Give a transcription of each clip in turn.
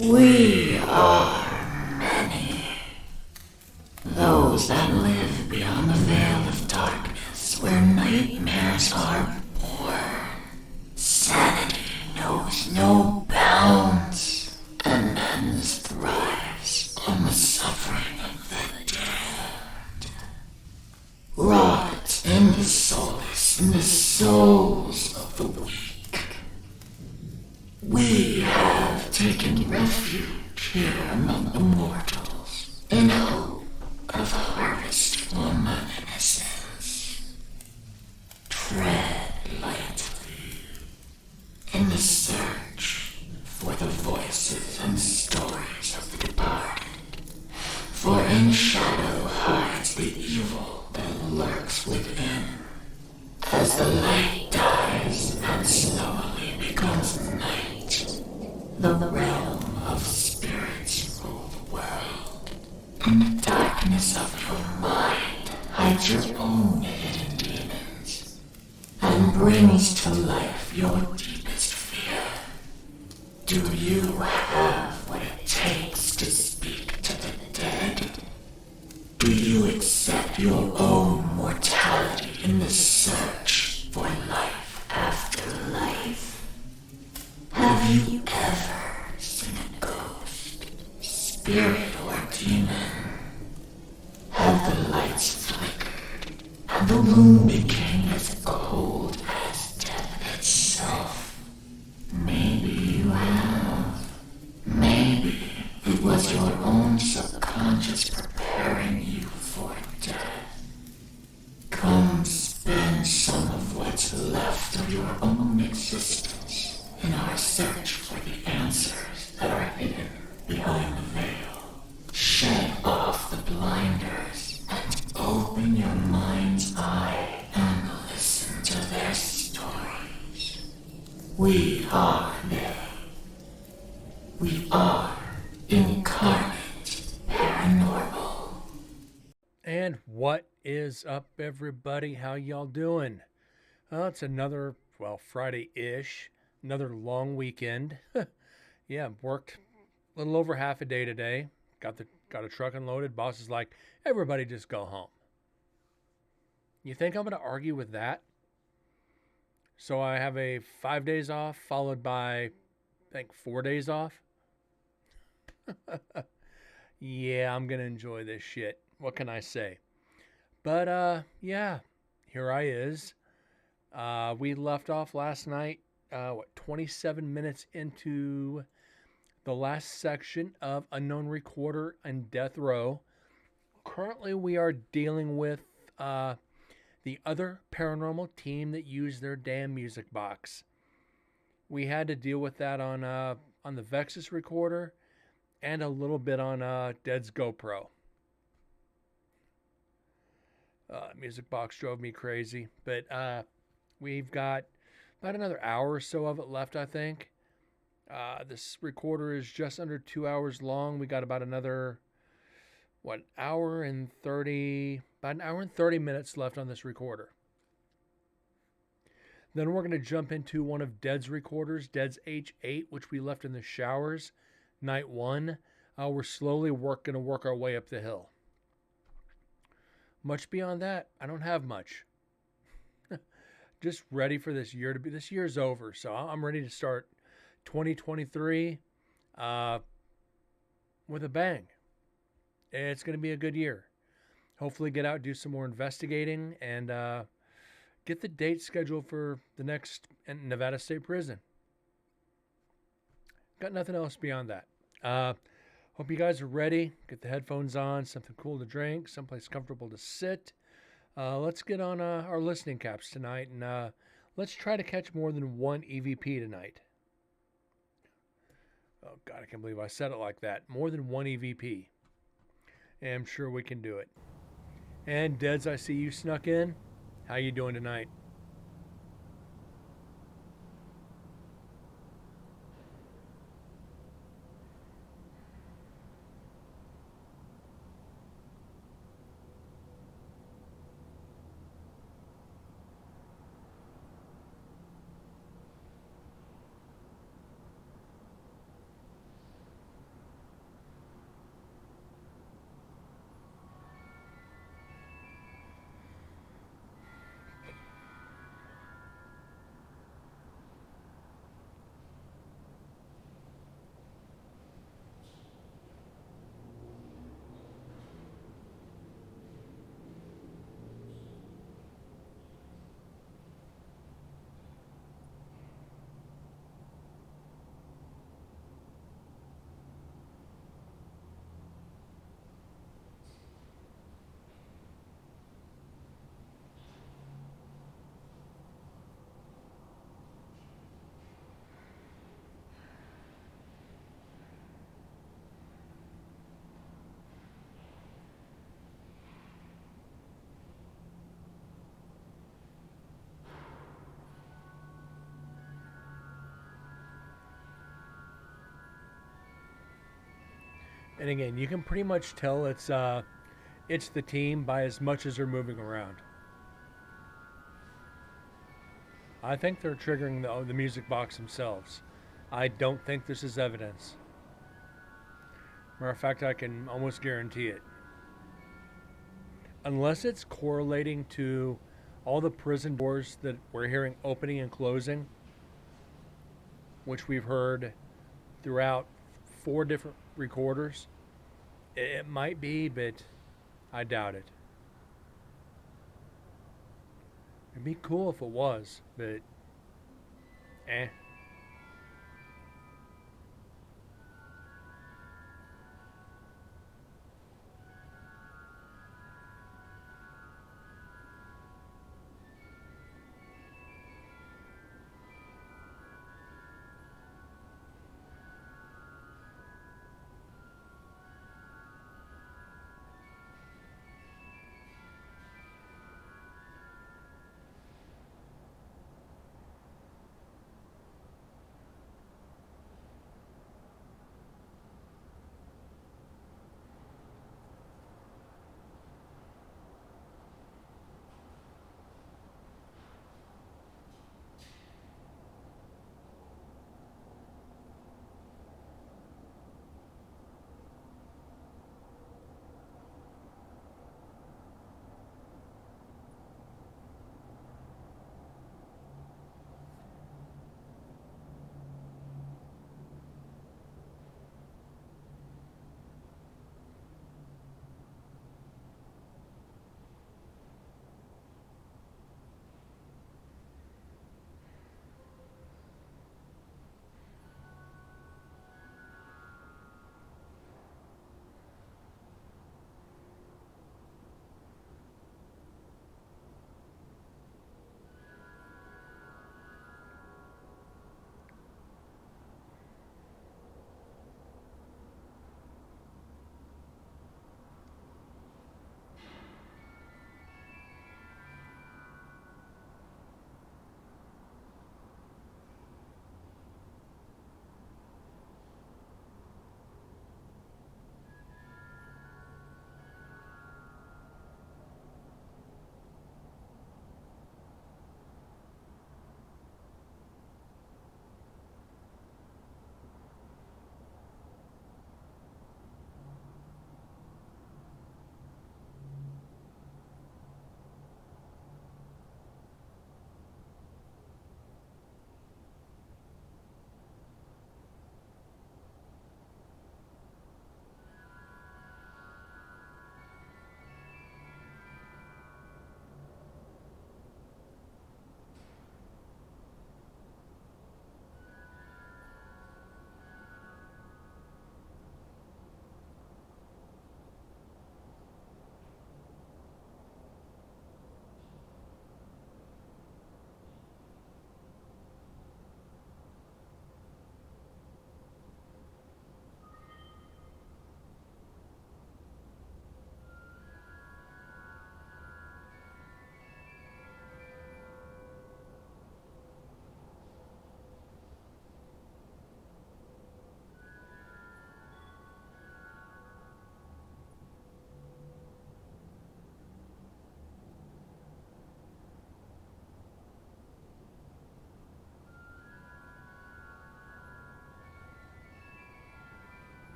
We are many. Those that live beyond the veil of darkness where nightmares are born. Sanity knows no bounds, and men's thrives on the suffering of the dead. Rot in the solace in the souls of the weak. We have taken refuge here among the mortals in hope of harvestful innocence. Tread lightly in the search for the voices and stories of the departed. For in shadow hides the evil that lurks within. As the light dies and slowly becomes night, the realm of spirits rule the world. In the darkness of your mind hides your own hidden demons, and brings to life your deepest fear. Do you have what it takes to speak to the dead? Do you accept your own mortality in the search for life after life? Have you ever seen a ghost, spirit, or demon? Have the lights flickered and the room became as cold as death itself? Maybe you have. Maybe it was your own subconscious preparing you for death. Come spend some of what's left of your own existence in our search for the answers that are hidden behind the veil. Shed off the blinders and open your mind's eye and listen to their stories. We are they. We are Incarnate Paranormal. And what is up, everybody? How y'all doing? It's another, Friday-ish, another long weekend. Yeah, worked a little over half a day today. Got a truck unloaded. Boss is like, everybody just go home. You think I'm going to argue with that? So I have a 5 days off, followed by, I think, 4 days off. Yeah, I'm going to enjoy this shit. What can I say? But, yeah, here I is. We left off last night, 27 minutes into the last section of Unknown Recorder and Death Row. Currently, we are dealing with the other paranormal team that used their damn music box. We had to deal with that on the Vexus recorder and a little bit on Dead's GoPro. Music box drove me crazy, but we've got about another hour or so of it left, I think. This recorder is just under 2 hours long. We got about another, about an hour and 30 minutes left on this recorder. Then we're going to jump into one of Dead's recorders, Dead's H8, which we left in the showers, night one. We're slowly going to work our way up the hill. Much beyond that, I don't have much. Just ready for this year to be. This year's over, so I'm ready to start 2023 with a bang. It's going to be a good year. Hopefully get out, do some more investigating, and get the date scheduled for the next Nevada State Prison. Got nothing else beyond that. Hope you guys are ready. Get the headphones on, something cool to drink, someplace comfortable to sit. Let's get on our listening caps tonight, and let's try to catch more than one EVP tonight. Oh, God, I can't believe I said it like that. More than one EVP. And I'm sure we can do it. And Deds, I see you snuck in. How you doing tonight? And again, you can pretty much tell it's the team by as much as they're moving around. I think they're triggering the music box themselves. I don't think this is evidence. Matter of fact, I can almost guarantee it. Unless it's correlating to all the prison doors that we're hearing opening and closing, which we've heard throughout 4 different recorders, it might be, but I doubt it. It'd be cool if it was, but eh.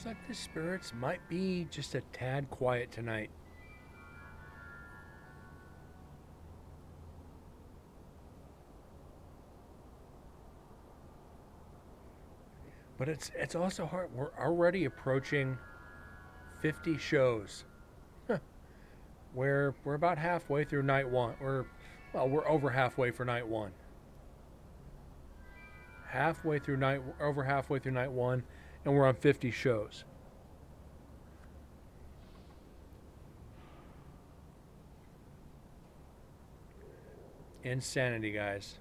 Looks like the spirits might be just a tad quiet tonight. But it's also hard. We're already approaching 50 shows. We're about halfway through night one. We're over halfway for night one. Over halfway through night one, and we're on 50 shows. Insanity, guys.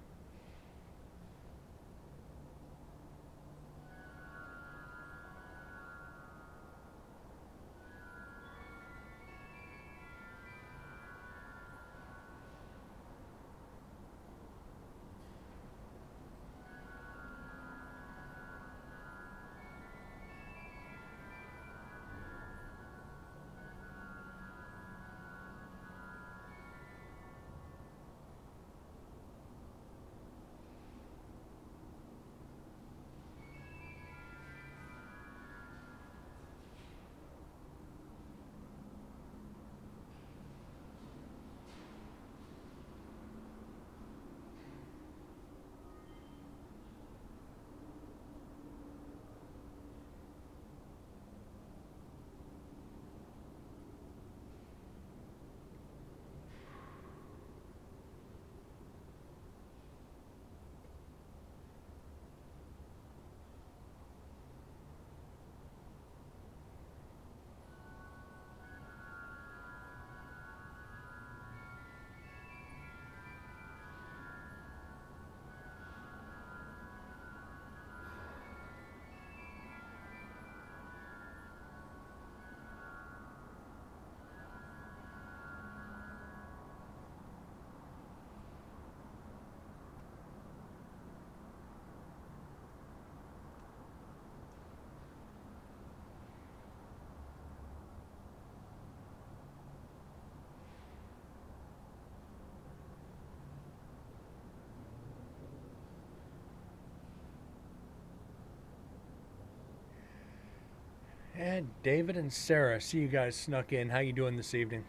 And David and Sarah, see you guys snuck in. How you doing this evening?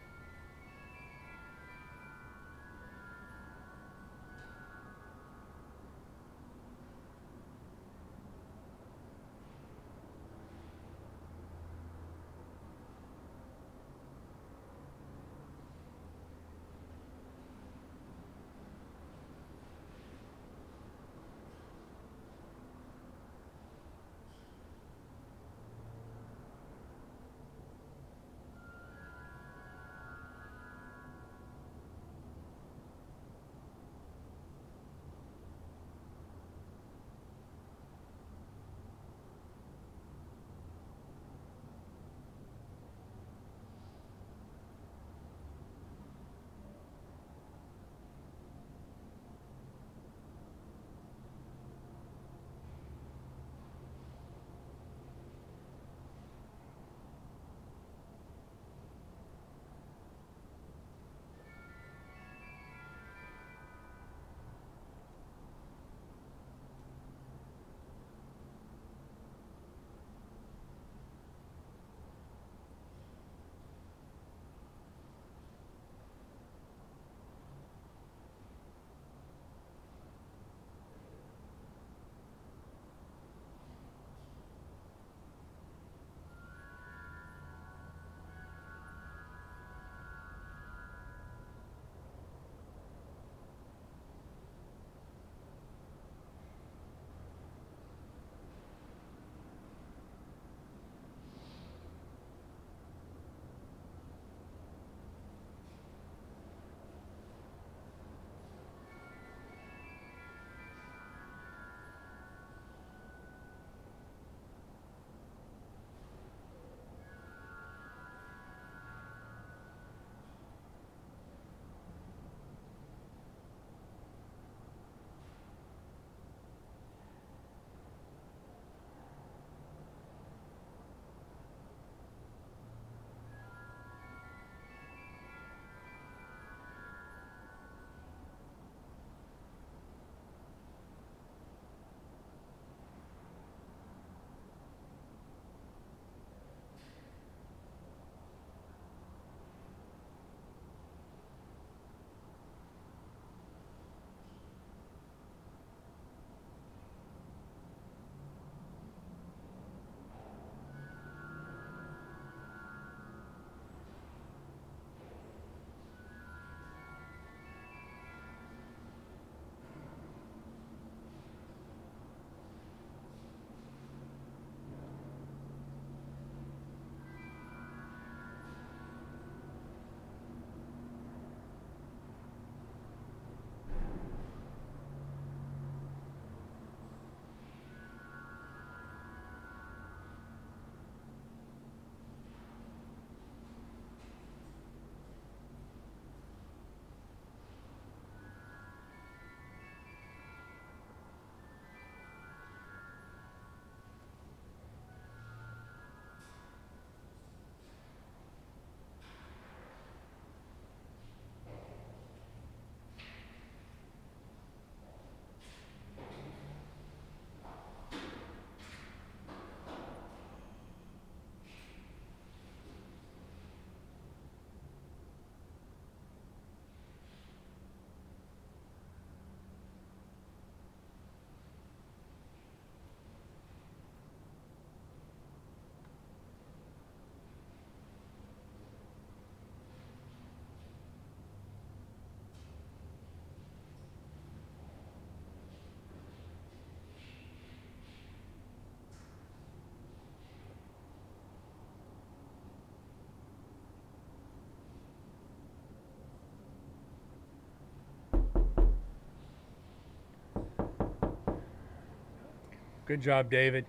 Good job, David.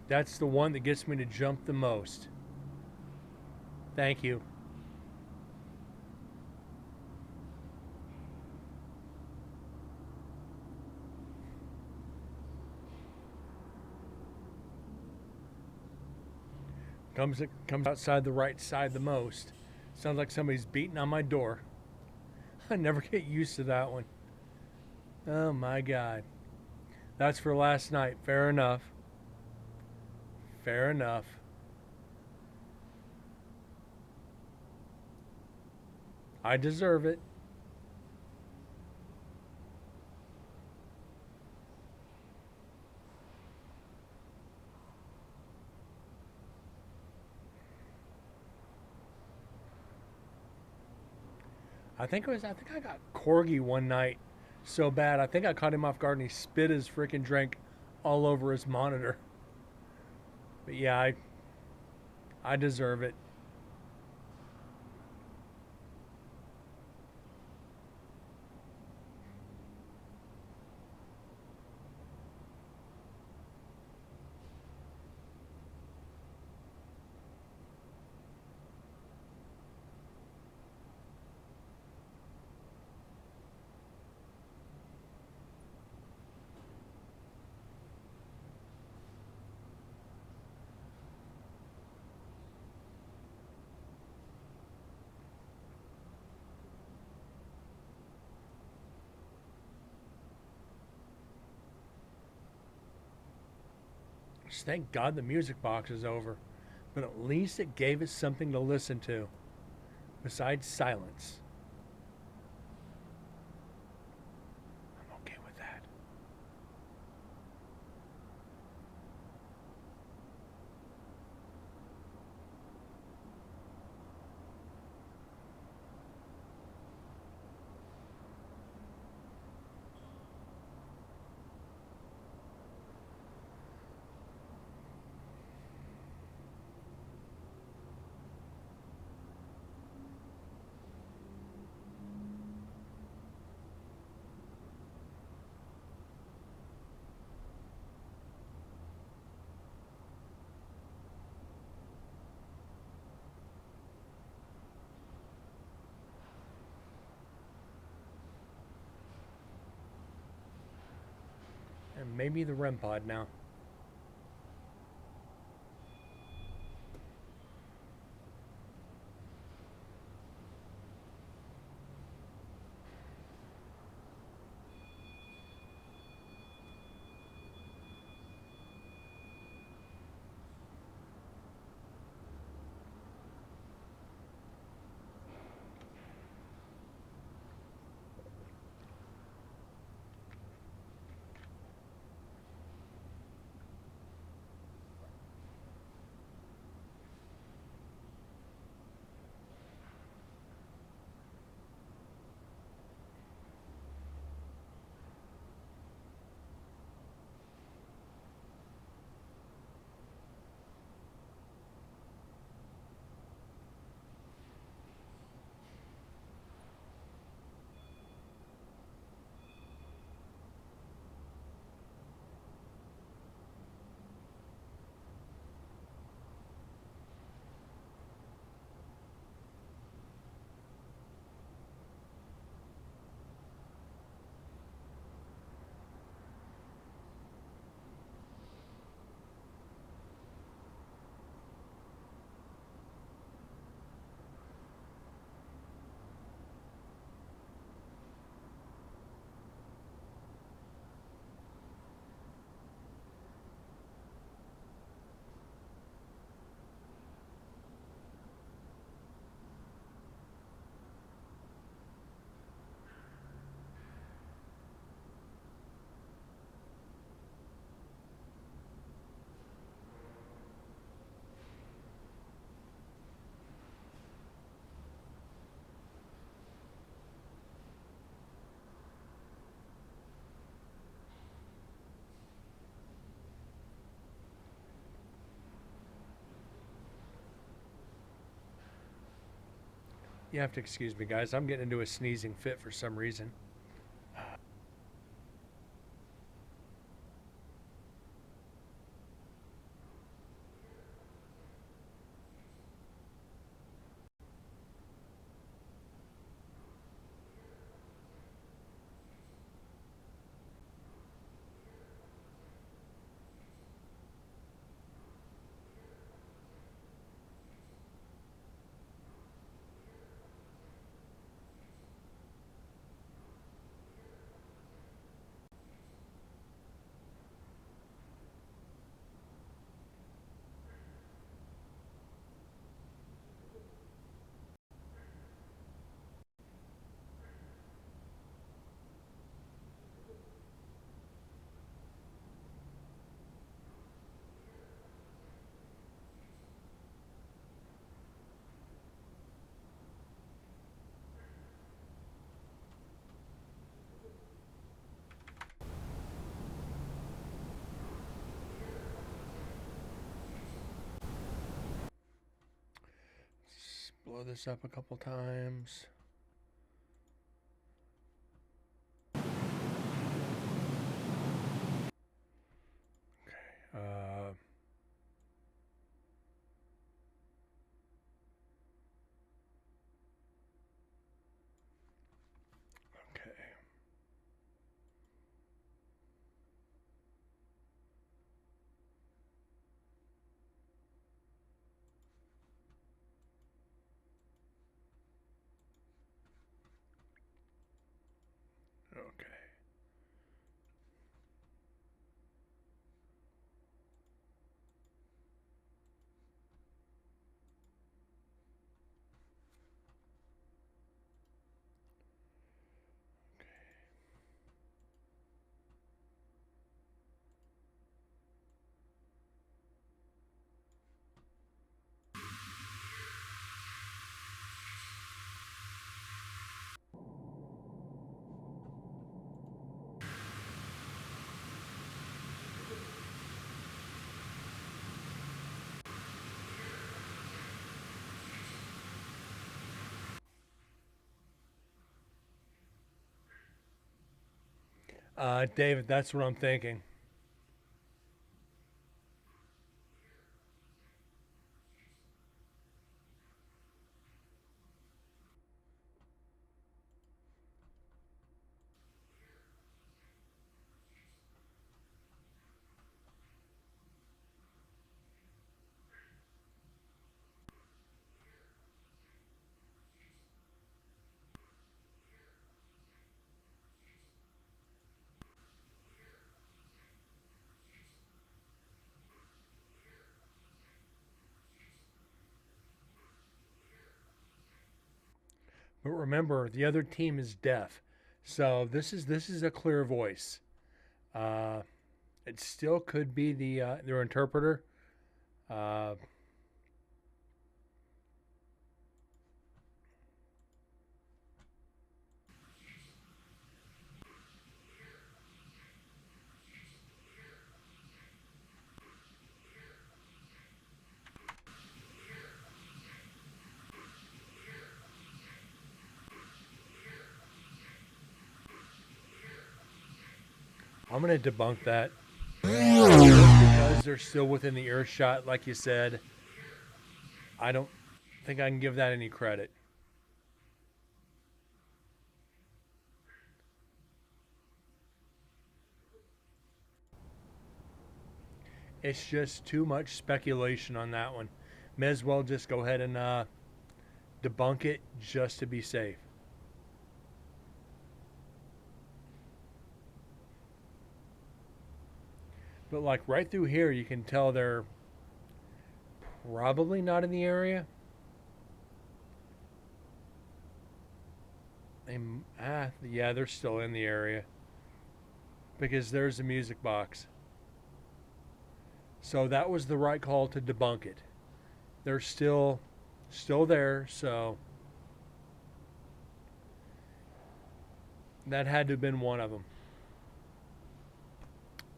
That's the one that gets me to jump the most. Thank you. Comes outside the right side the most. Sounds like somebody's beating on my door. I never get used to that one. Oh my god. That's for last night. Fair enough. Fair enough. I deserve it. I think I got Corgi one night so bad. I think I caught him off guard and he spit his freaking drink all over his monitor. But yeah, I deserve it. Just thank God the music box is over. But at least it gave us something to listen to besides silence. I'm okay with that. And maybe the REM pod now. You have to excuse me, guys. I'm getting into a sneezing fit for some reason. blow this up a couple times. Okay. Okay. Okay. David, that's what I'm thinking. But remember, the other team is deaf, so this is a clear voice. Uh, it still could be their interpreter. Uh, I'm gonna debunk that because they're still within the earshot, like you said. I don't think I can give that any credit. It's just too much speculation on that one. May as well just go ahead and debunk it just to be safe. But like right through here, you can tell they're probably not in the area. Yeah, they're still in the area because there's a music box. So that was the right call to debunk it. They're still there, so that had to have been one of them.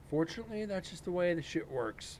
Fortunately, that's just the way the shit works.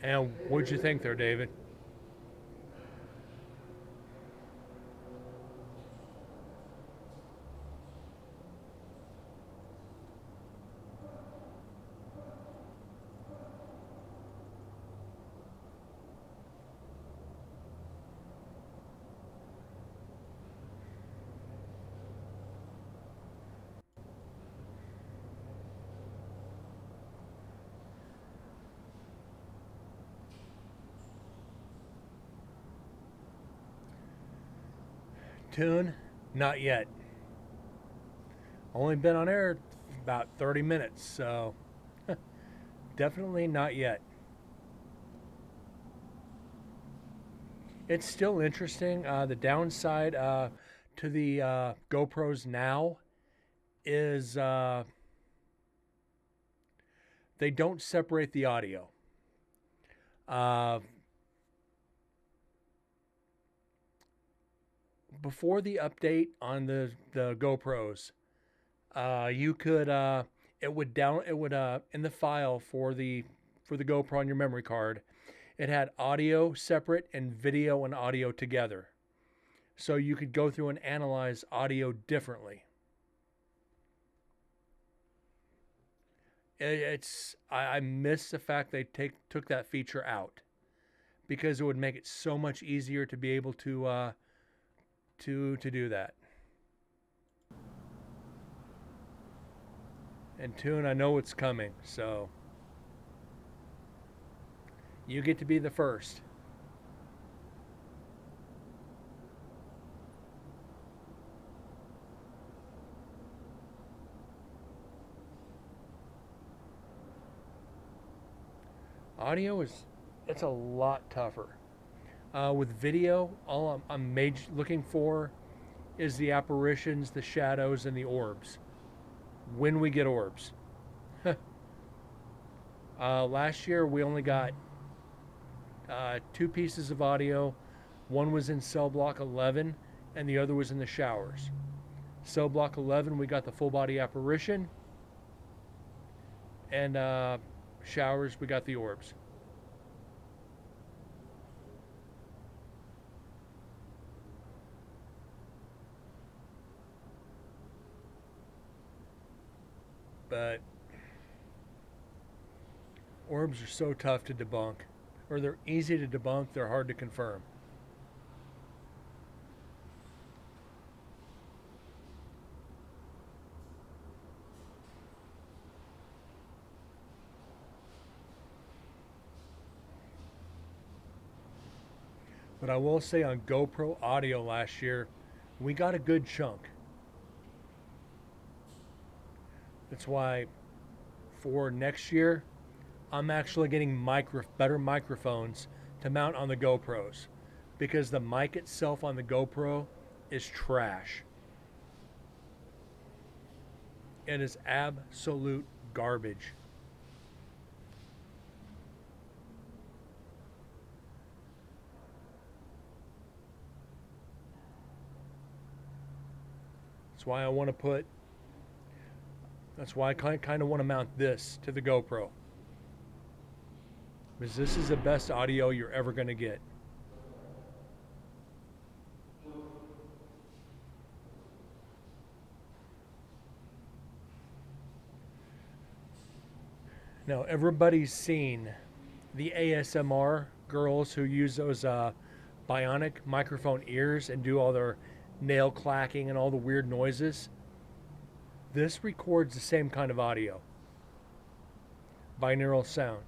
And what'd you think there, David? Tune? Not yet. Only been on air about 30 minutes, so definitely not yet. It's still interesting. The downside to the GoPros now is they don't separate the audio. Uh, Before the update on the GoPros, you could it would in the file for the GoPro on your memory card, it had audio separate and video and audio together. So you could go through and analyze audio differently. I miss the fact they took that feature out because it would make it so much easier to be able to do that. And Tune, I know it's coming, so you get to be the first. Audio it's a lot tougher. With video, all I'm looking for is the apparitions, the shadows, and the orbs. When we get orbs. Last year we only got two pieces of audio. One was in cell block 11, and the other was in the showers. Cell block 11, we got the full body apparition, and showers, we got the orbs. But orbs are so tough to debunk, or they're easy to debunk, they're hard to confirm. But I will say on GoPro audio last year, we got a good chunk. That's why for next year, I'm actually getting better microphones to mount on the GoPros because the mic itself on the GoPro is trash. It is absolute garbage. That's why I want to put. That's why I kind of want to mount this to the GoPro. Because this is the best audio you're ever going to get. Now, everybody's seen the ASMR girls who use those bionic microphone ears and do all their nail clacking and all the weird noises. This records the same kind of audio. Binaural sound.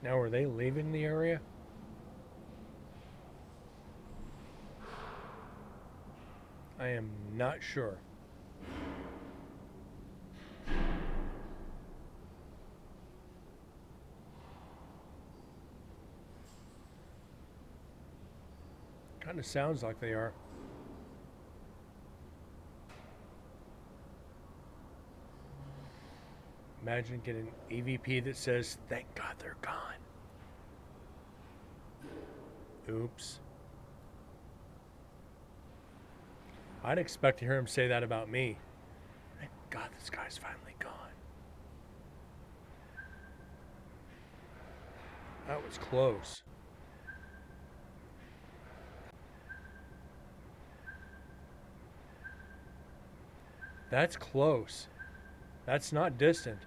Now, are they leaving the area? I am not sure. Kind of sounds like they are. Imagine getting an EVP that says, "Thank God they're gone." Oops. I'd expect to hear him say that about me. Thank God this guy's finally gone. That was close. That's close. That's not distant.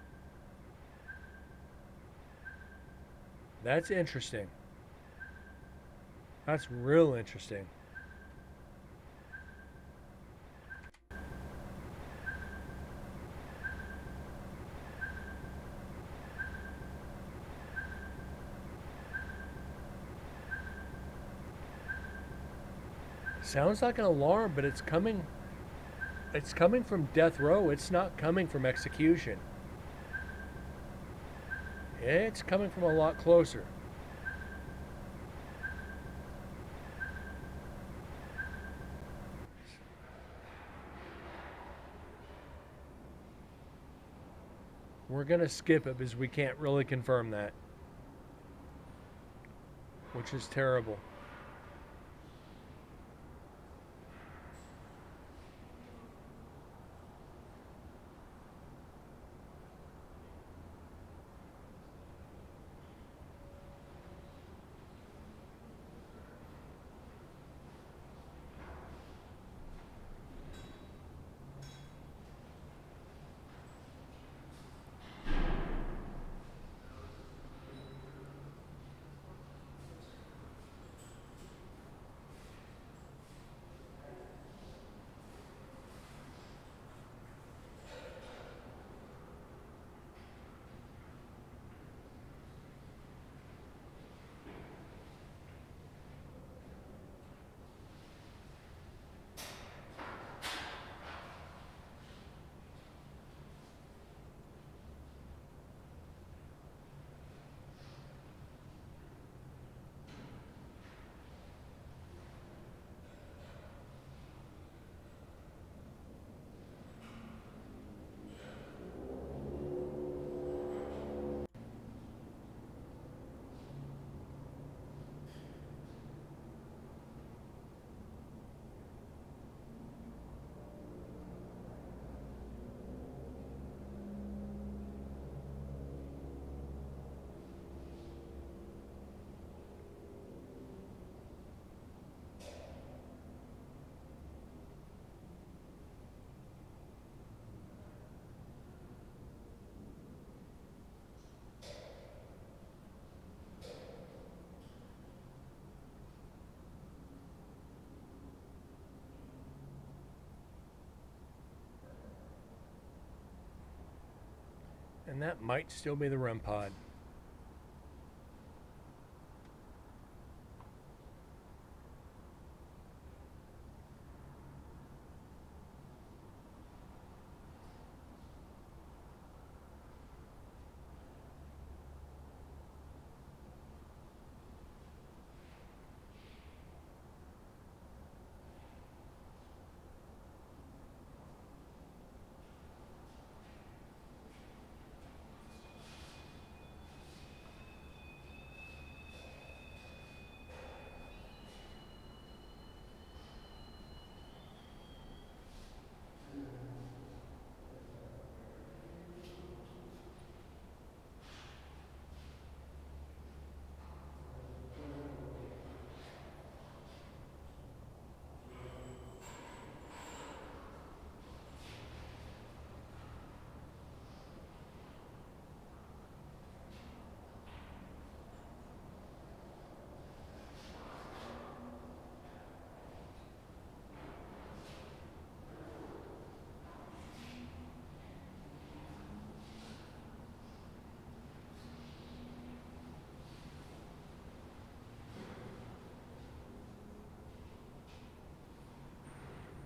That's interesting. That's real interesting. Sounds like an alarm, but it's coming from death row. It's not coming from execution. It's coming from a lot closer. We're going to skip it because we can't really confirm that, which is terrible. And that might still be the REM pod.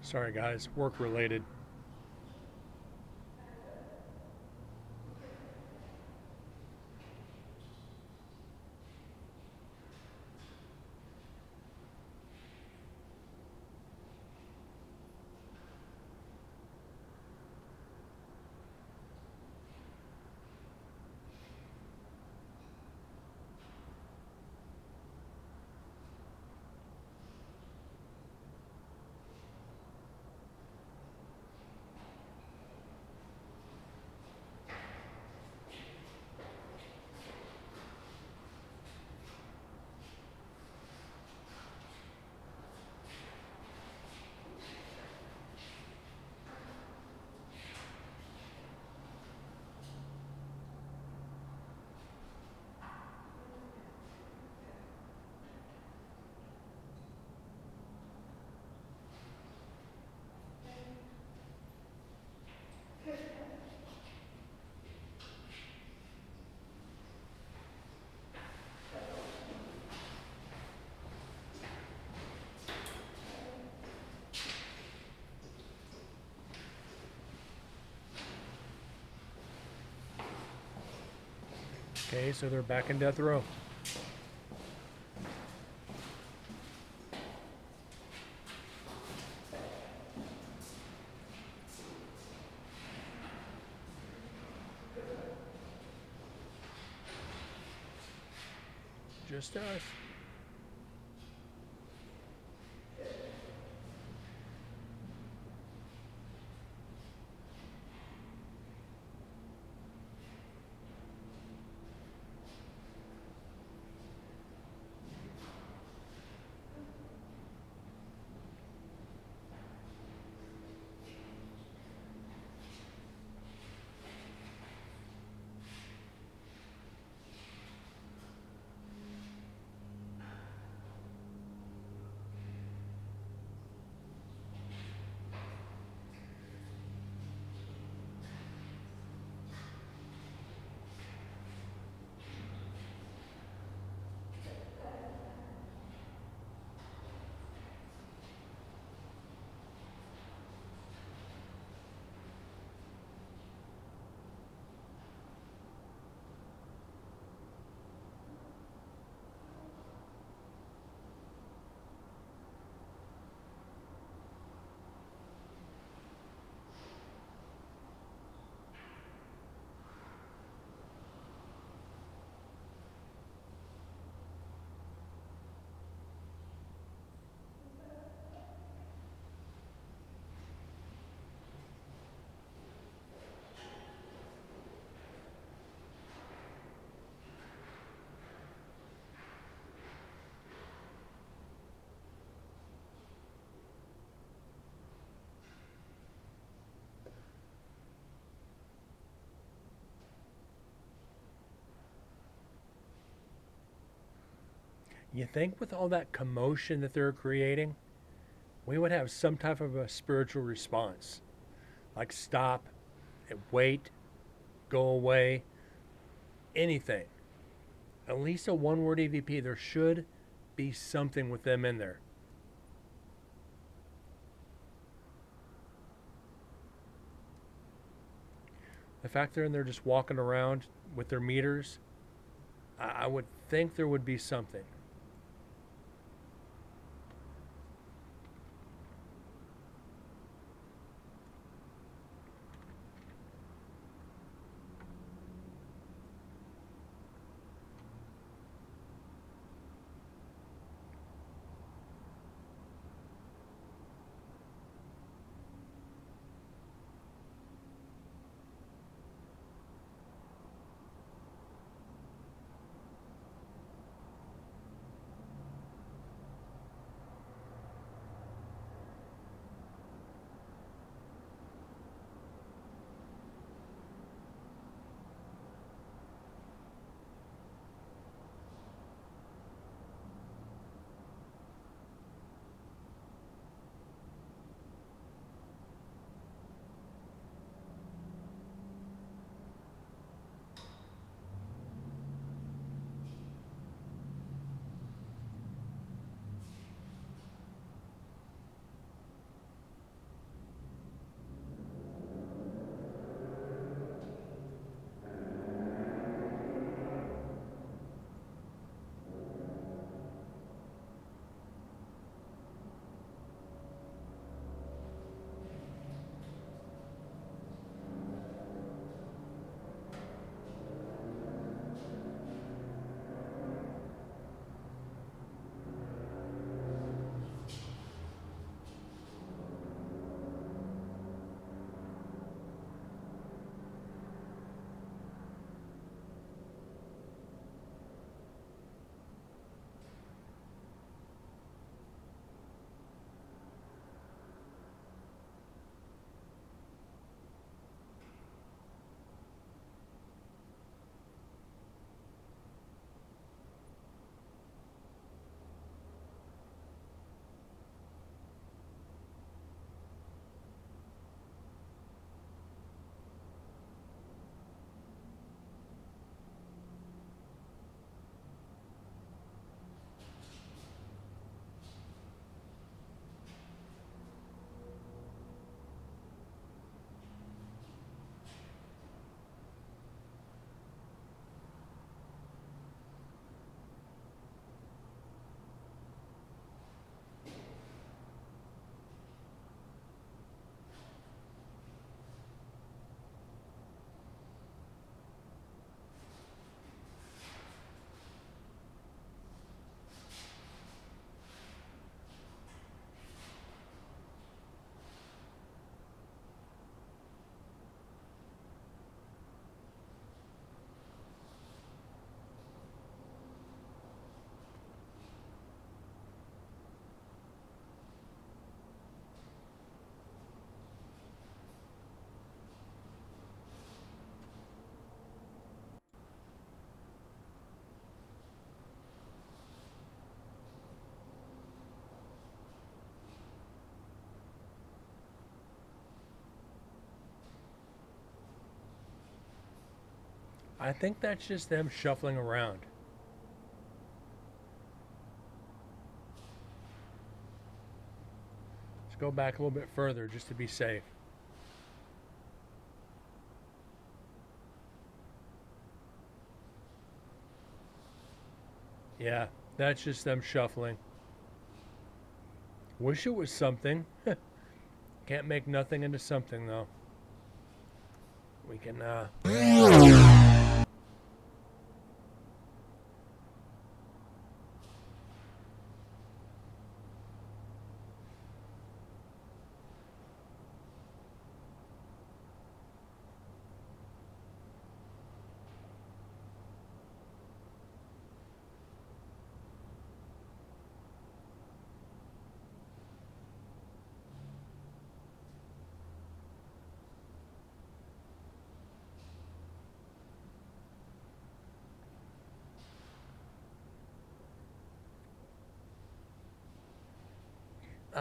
Sorry, guys, work related. Okay, so they're back in death row. Just us. You think with all that commotion that they're creating, we would have some type of a spiritual response, like stop, wait, go away, anything. At least a one-word EVP. There should be something with them in there. The fact they're in there just walking around with their meters, I would think there would be something. I think that's just them shuffling around. Let's go back a little bit further just to be safe. Yeah, that's just them shuffling. Wish it was something. Can't make nothing into something, though. We can,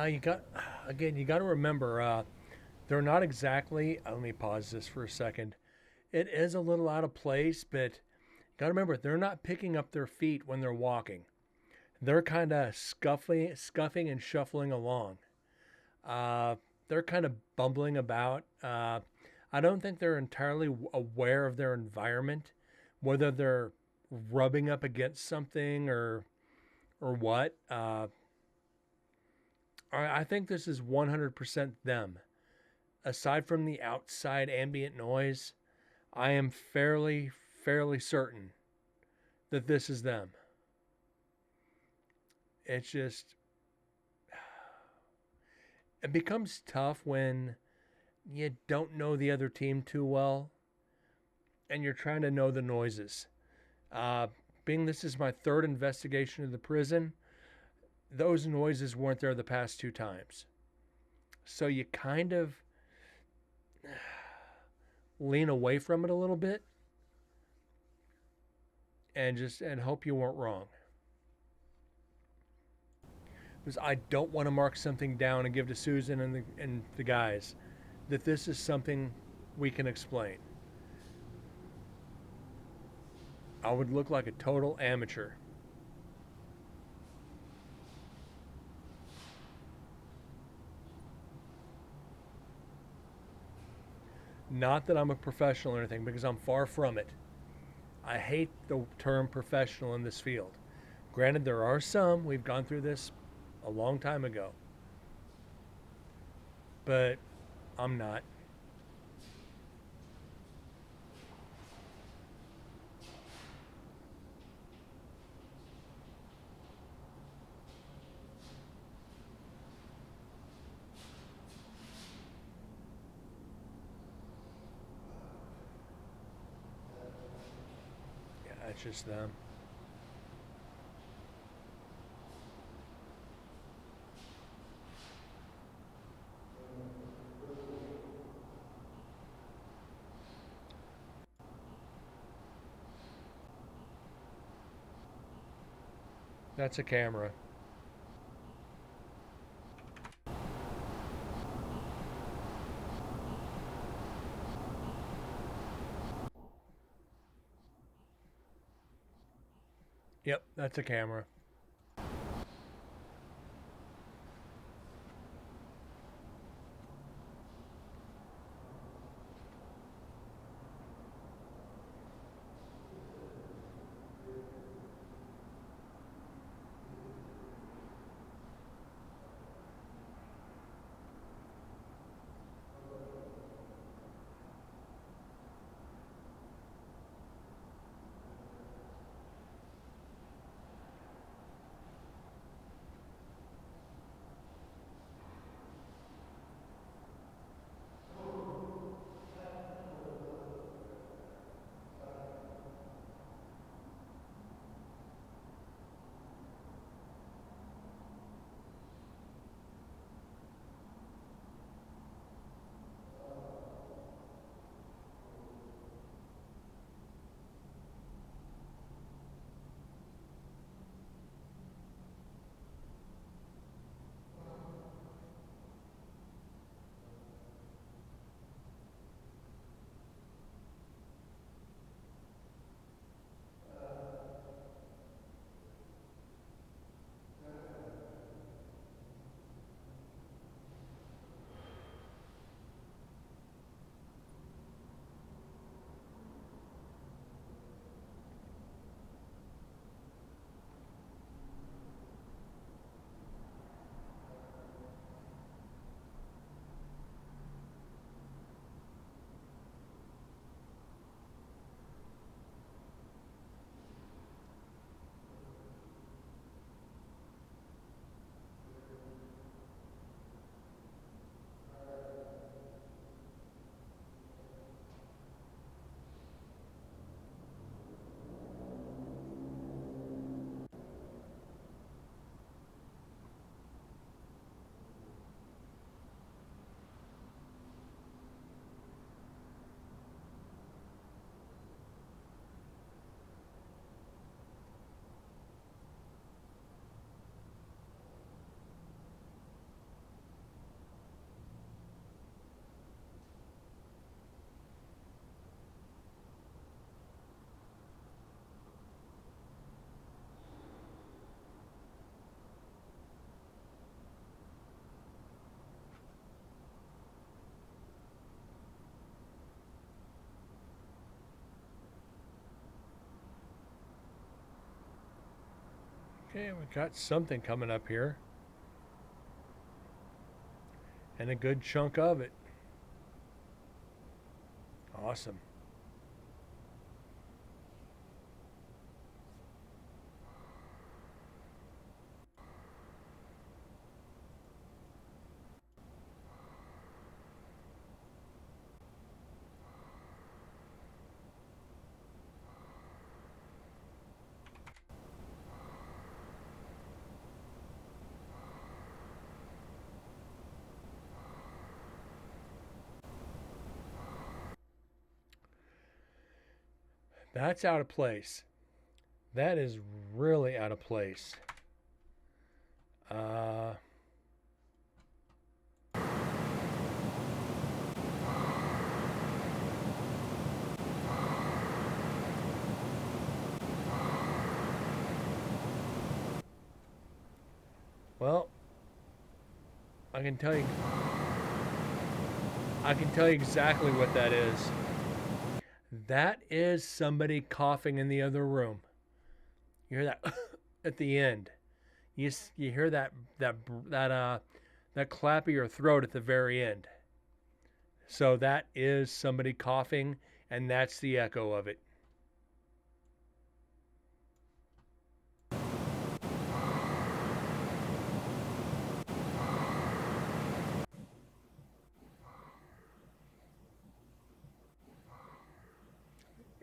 you got, again, you got to remember, they're not exactly, let me pause this for a second. It is a little out of place, but got to remember, they're not picking up their feet when they're walking. They're kind of scuffing and shuffling along. They're kind of bumbling about. I don't think they're entirely aware of their environment, whether they're rubbing up against something or what. I think this is 100% them. Aside from the outside ambient noise, I am fairly certain that this is them. It's just, it becomes tough when you don't know the other team too well and you're trying to know the noises. Being this is my third investigation of the prison, those noises weren't there the past two times. So you kind of lean away from it a little bit and hope you weren't wrong. Because I don't want to mark something down and give to Susan and the guys that this is something we can explain. I would look like a total amateur. Not that I'm a professional or anything, because I'm far from it. I hate the term professional in this field. Granted, there are some. We've gone through this a long time ago. But I'm not. Yeah, it's just them. That's a camera. Yep, that's a camera. Okay, we got something coming up here. And a good chunk of it. Awesome. That's out of place. That is really out of place. Well, I can tell you exactly what that is. That is somebody coughing in the other room. You hear that at the end. You hear that clap of your throat at the very end. So that is somebody coughing, and that's the echo of it.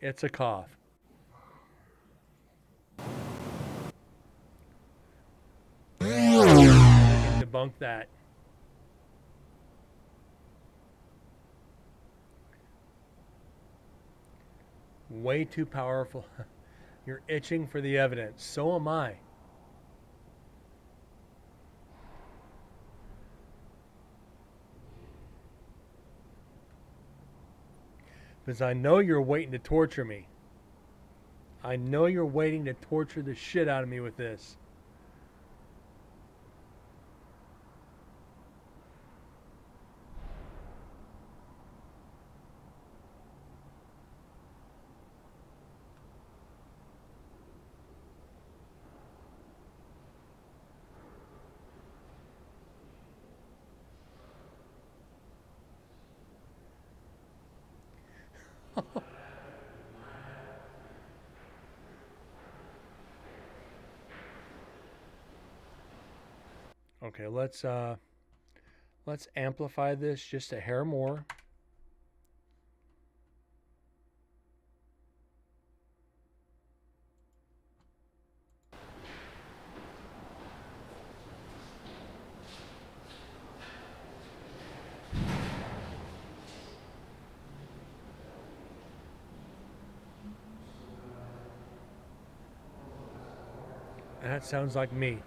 It's a cough. Debunk that. Way too powerful. You're itching for the evidence. So am I. Because I know you're waiting to torture me. I know you're waiting to torture the shit out of me with this. Okay, let's amplify this just a hair more. That sounds like me.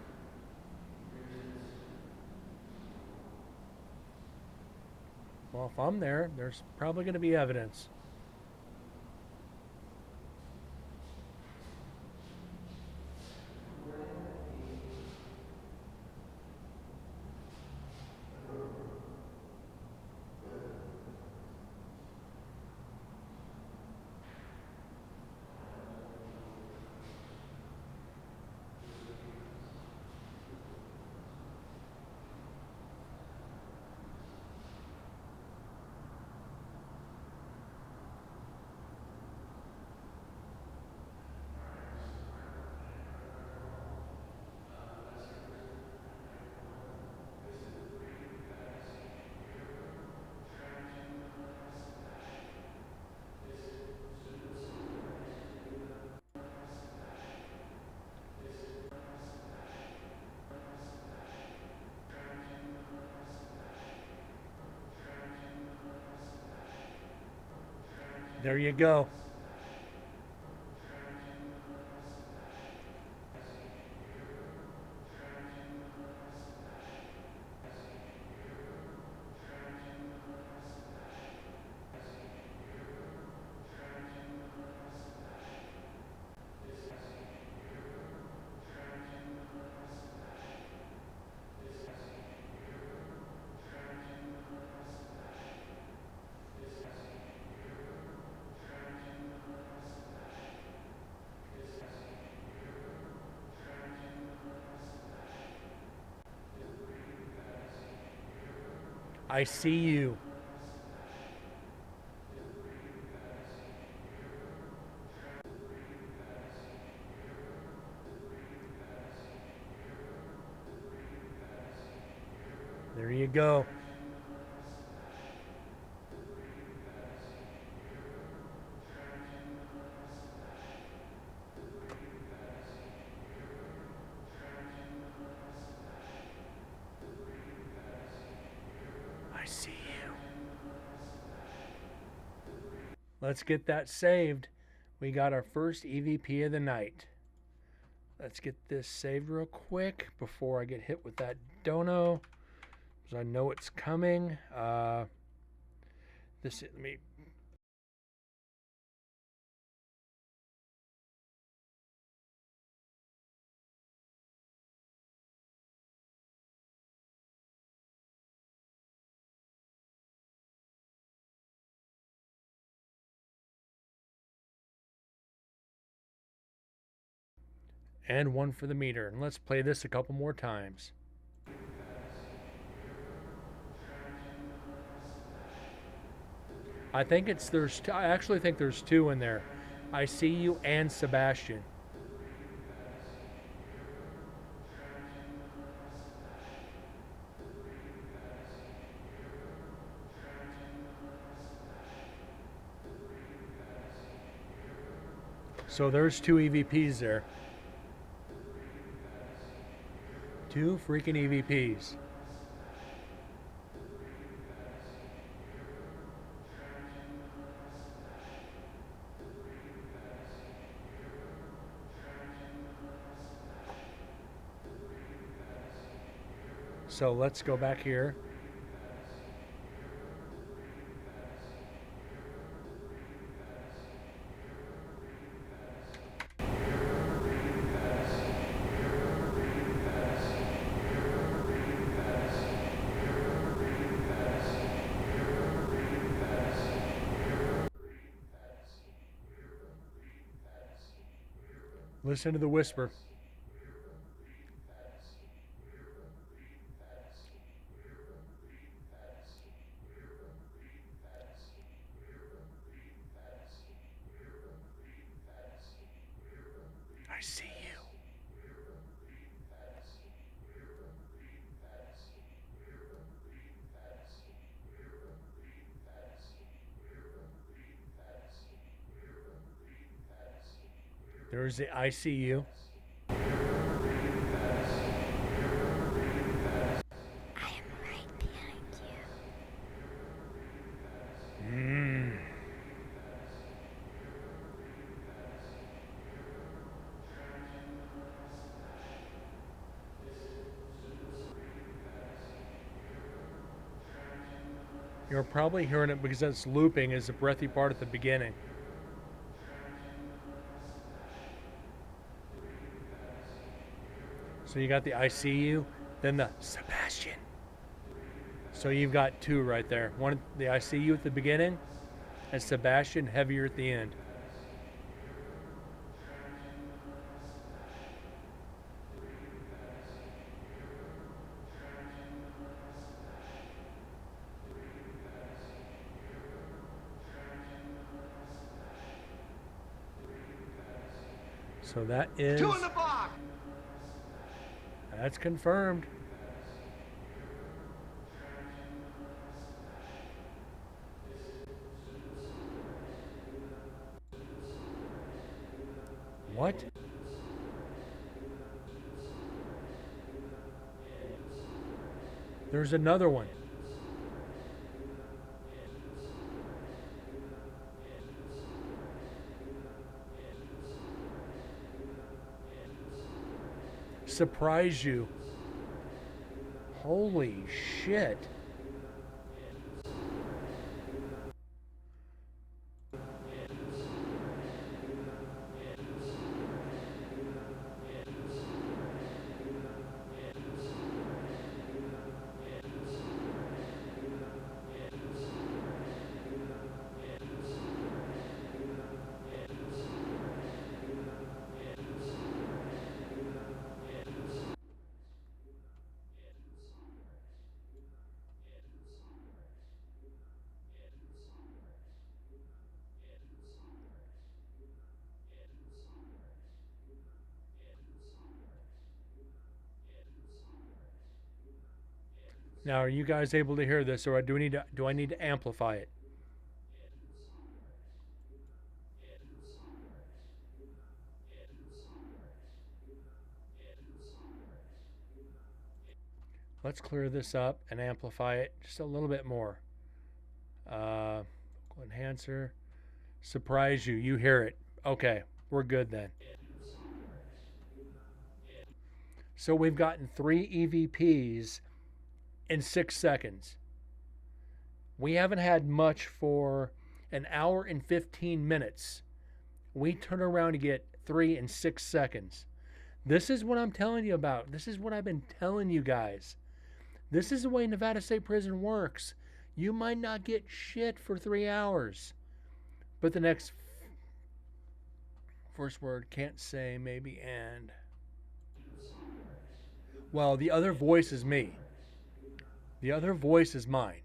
Well, if I'm there, there's probably going to be evidence. There you go. I see you. There you go. I see you. Let's get that saved. We got our first EVP of the night. Let's get this saved real quick before I get hit with that dono, because I know it's coming. Let me. And one for the meter. And let's play this a couple more times. I actually think there's two in there. I see you and Sebastian. So there's two EVPs there. Two freaking EVPs. So let's go back here. Listen to the whisper. I see you. There's the ICU. I am right behind you. You're probably hearing it because it's looping as the breathy part at the beginning. So you got the ICU, then the Sebastian. So you've got two right there. One, the ICU at the beginning, and Sebastian heavier at the end. So that is... Two in the box! That's confirmed. What? There's another one. Surprise you. Holy shit. Now, are you guys able to hear this, or do I need to amplify it? Let's clear this up and amplify it just a little bit more. Uh, Enhancer, surprise you. You hear it. Okay, we're good then. So we've gotten 3 EVPs in 6 seconds. We haven't had much for an hour and 15 minutes. We turn around to get 3 in 6 seconds. This is what I'm telling you about. This is what I've been telling you guys. This is the way Nevada State Prison works. You might not get shit for 3 hours, but the next first word can't say, maybe, and. Well, the other voice is me. The other voice is mine.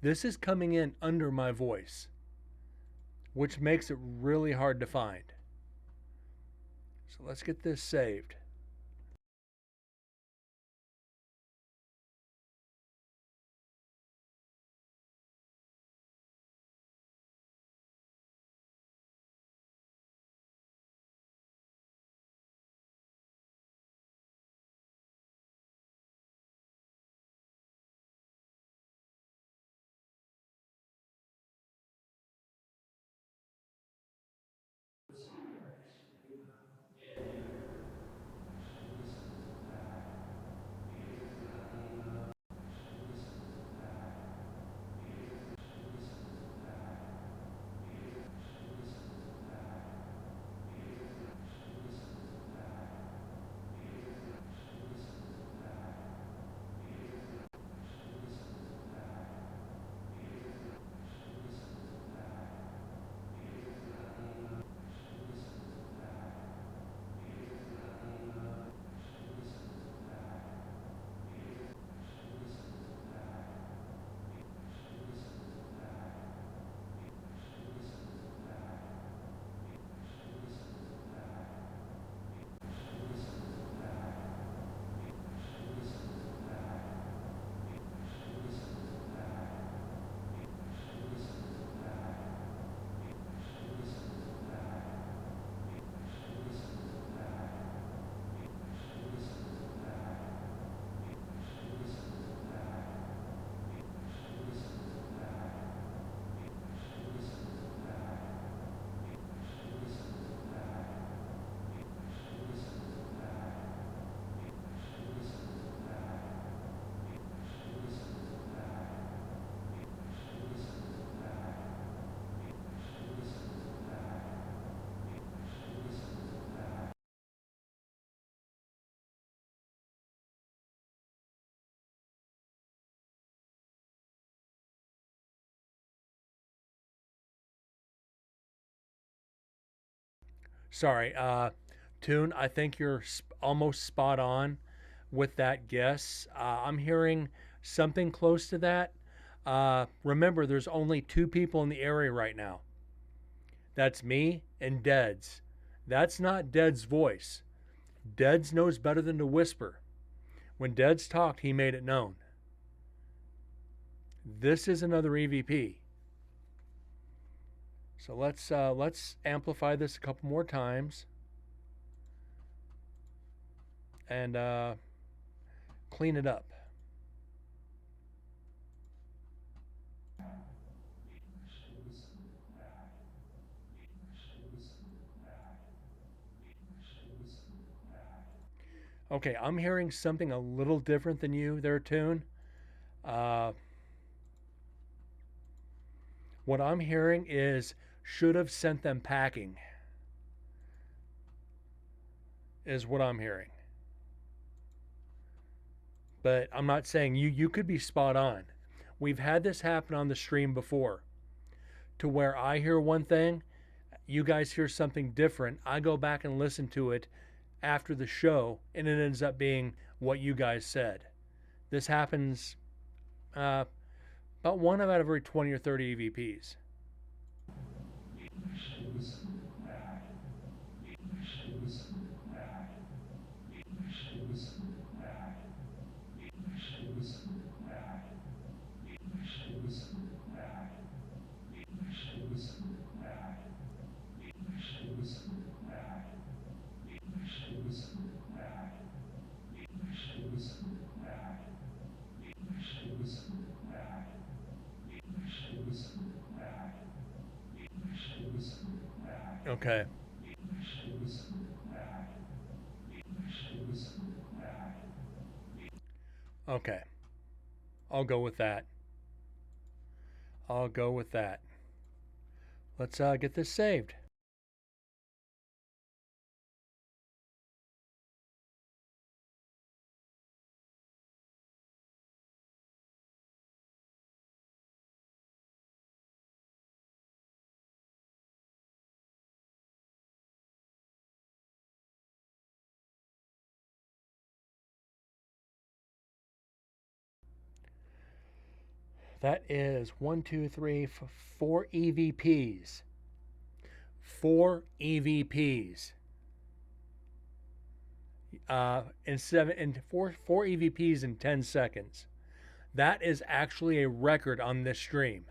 This is coming in under my voice, which makes it really hard to find. So let's get this saved. Sorry, Tune, I think you're almost spot on with that guess. I'm hearing something close to that. Remember, there's only 2 people in the area right now. That's me and Deads. That's not Dead's voice. Deads knows better than to whisper. When Deads talked, he made it known. This is another EVP. So let's amplify this a couple more times and clean it up. Okay, I'm hearing something a little different than you there, Tune. Uh, what I'm hearing is should have sent them packing, is what I'm hearing. But I'm not saying you could be spot on. We've had this happen on the stream before to where I hear one thing, you guys hear something different. I go back and listen to it after the show, and it ends up being what you guys said. This happens about 1 out of every 20 or 30 EVPs. Okay. Okay. I'll go with that. I'll go with that. Let's get this saved. That is one, two, three, four EVPs. Four EVPs. Four EVPs in 10 seconds. That is actually a record on this stream.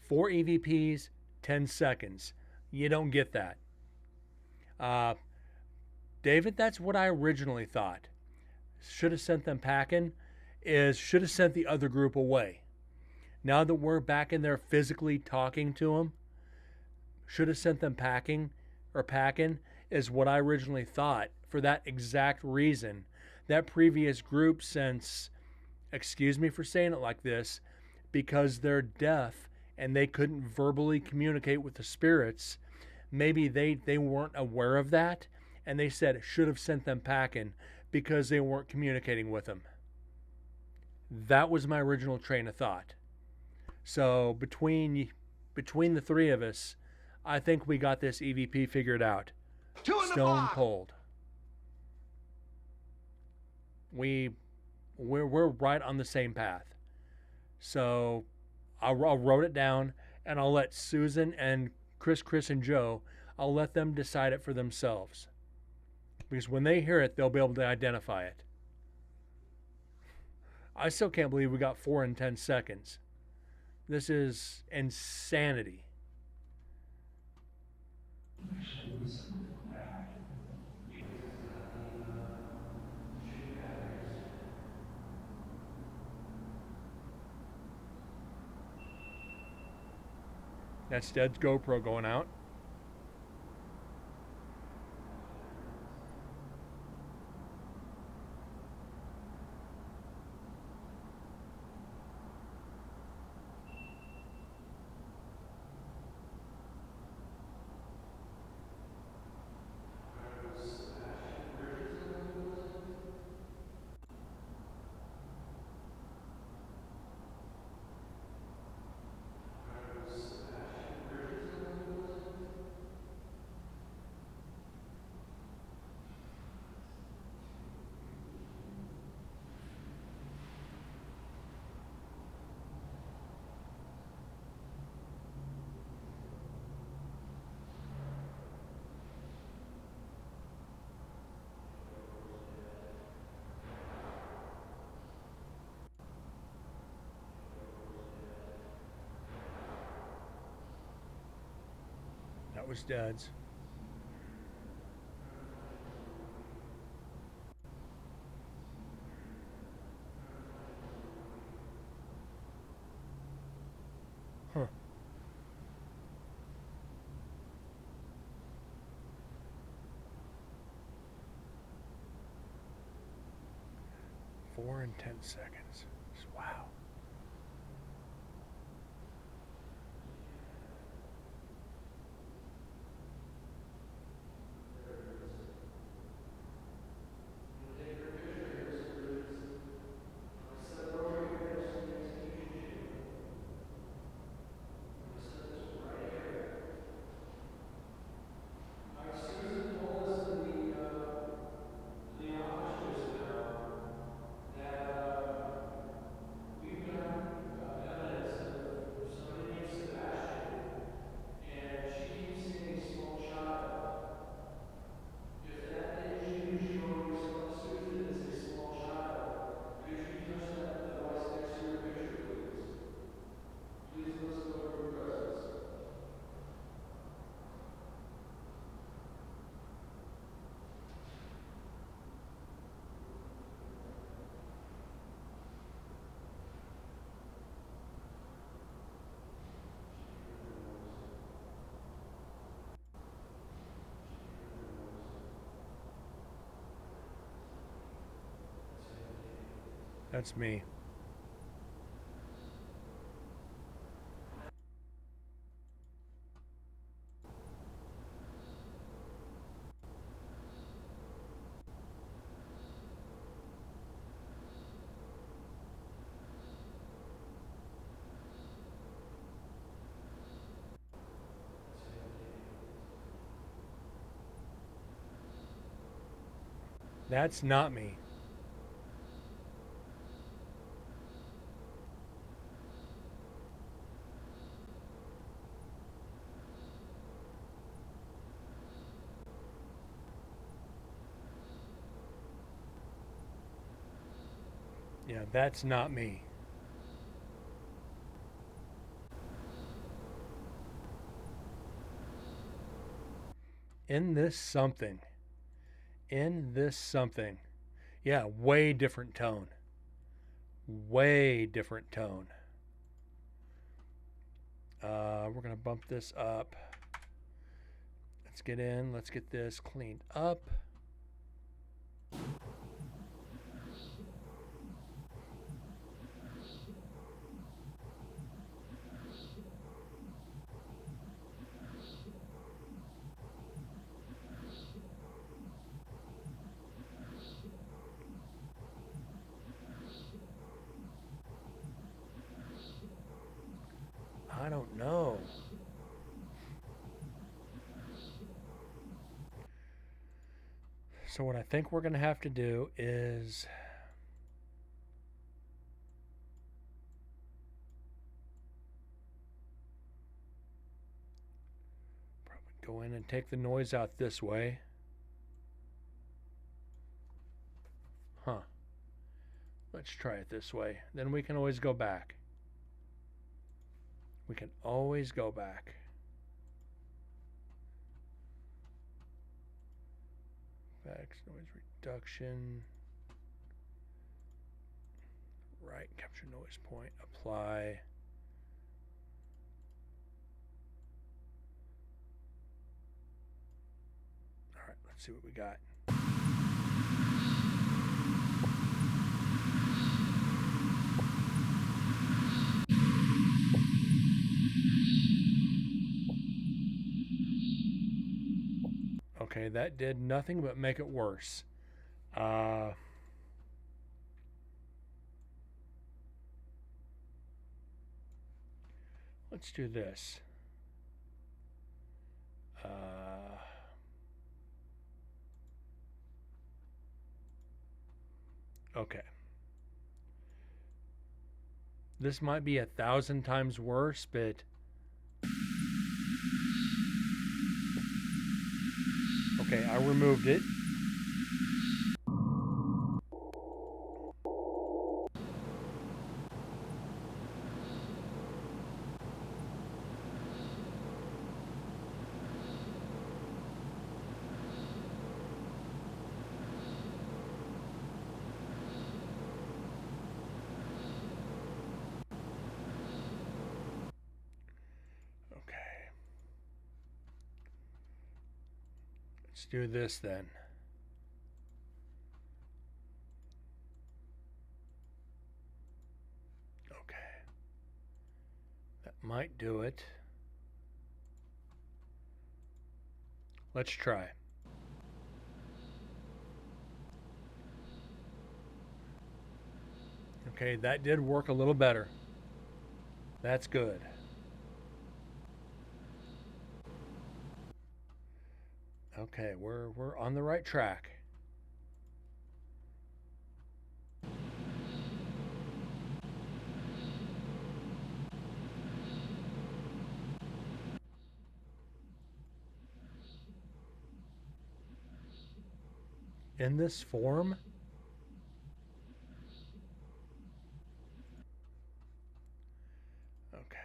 Four EVPs, 10 seconds. You don't get that. David, that's what I originally thought. Should have sent them packing, should have sent the other group away. Now that we're back in there physically talking to them, should have sent them packing, is what I originally thought, for that exact reason. That previous group, since, excuse me for saying it like this, because they're deaf and they couldn't verbally communicate with the spirits, maybe they weren't aware of that, and they said should have sent them packing because they weren't communicating with them. That was my original train of thought. So between the three of us, I think we got this EVP figured out. Stone cold. We're right on the same path. So I wrote it down, and I'll let Susan and Chris, and Joe, I'll let them decide it for themselves. Because when they hear it, they'll be able to identify it. I still can't believe we got 4 in 10 seconds. This is insanity. That's Dead's GoPro going out. That was Dad's. Huh. Four in 10 seconds. Wow. That's me. That's not me. Yeah, that's not me. In this something. In this something. Yeah, way different tone. Way different tone. We're going to bump this up. Let's get in. Let's get this cleaned up. I don't know. So what I think we're going to have to do is probably go in and take the noise out this way. Huh. Let's try it this way. Then we can always go back. We can always go back. Effects, noise reduction. Right, capture noise point, apply. All right, let's see what we got. Okay, that did nothing but make it worse. Let's do this. Okay. This might be 1,000 times worse, but okay, I removed it. Okay. Let's do this then. Okay. That might do it. Let's try. Okay, that did work a little better. That's good. Okay, we're on the right track. In this form, okay.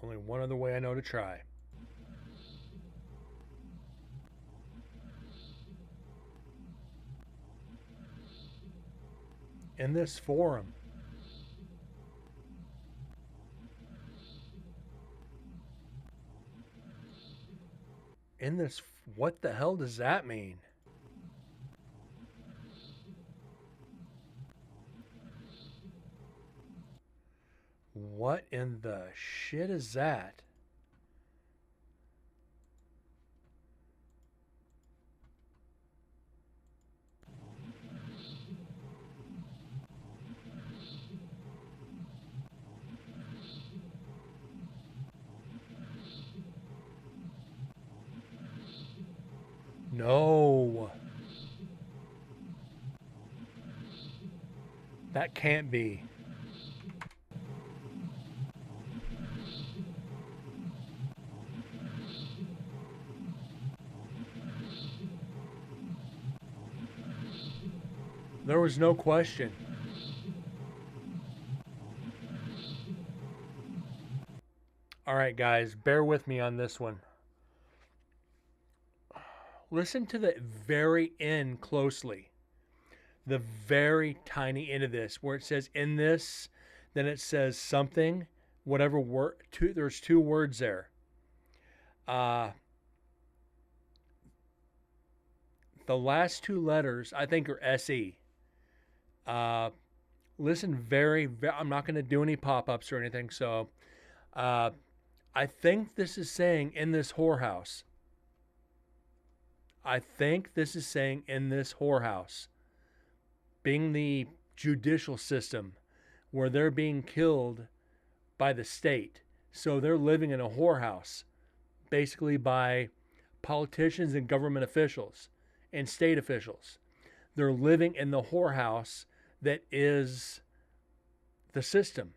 Only one other way I know to try. in this forum. In this, what the hell does that mean? What in the shit is that? No. That can't be. There was no question. All right, guys, bear with me on this one. Listen to the very end closely. The very tiny end of this, where it says in this, then it says something, whatever word. There's two words there. The last two letters, I think, are SE. Listen very, I'm not going to do any pop-ups or anything, so I think this is saying in this whorehouse. I think this is saying in this whorehouse, being the judicial system where they're being killed by the state. So they're living in a whorehouse, basically by politicians and government officials and state officials. They're living in the whorehouse that is the system.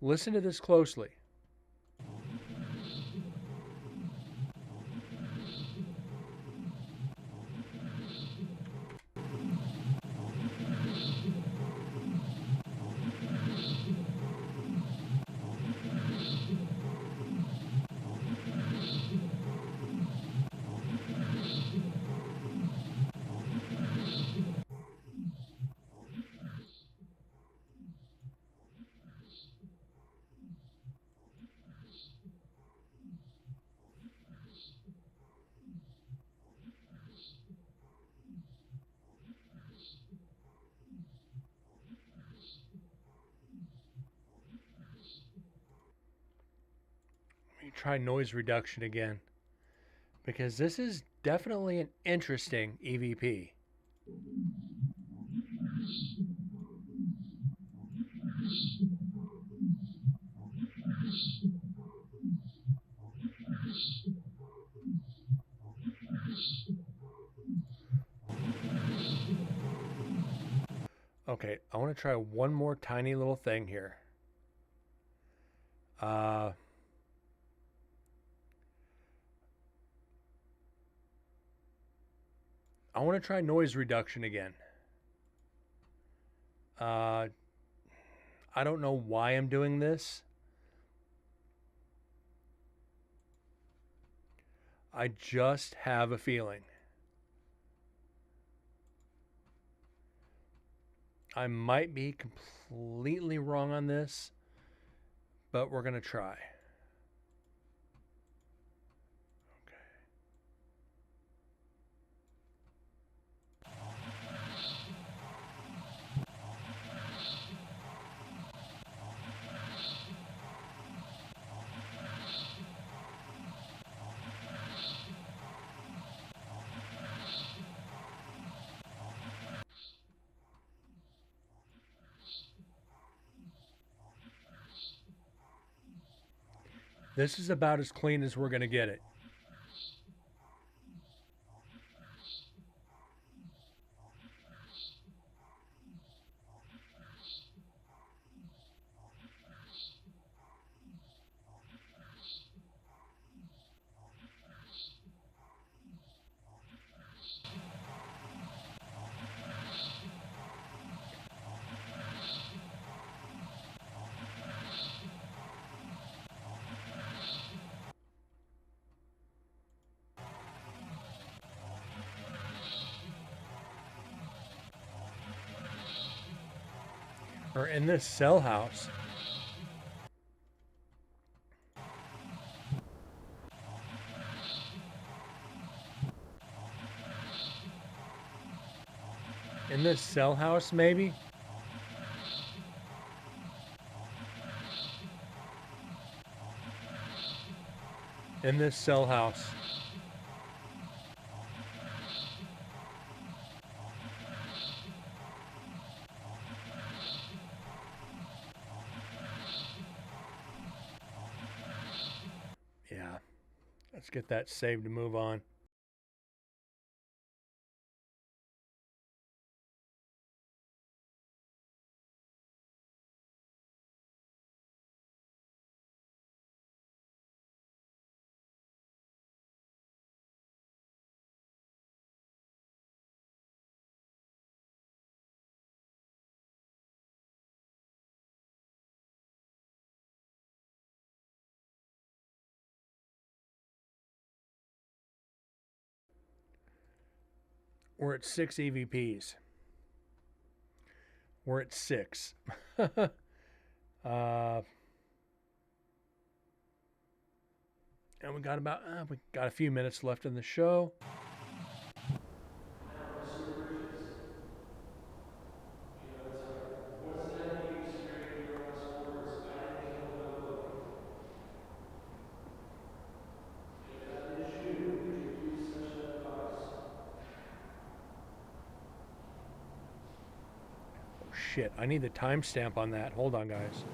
Listen to this closely. Let me try noise reduction again, because this is definitely an interesting EVP. Okay, I want to try one more tiny little thing here. I want to try noise reduction again. I don't know why I'm doing this. I just have a feeling. I might be completely wrong on this, but we're going to try. This is about as clean as we're going to get it. Or in this cell house. In this cell house, maybe? In this cell house. Yeah. Let's get that saved to move on. We're at 6 EVPs. We're at 6. And we got a few minutes left in the show. Oh shit, I need the timestamp on that. Hold on, guys.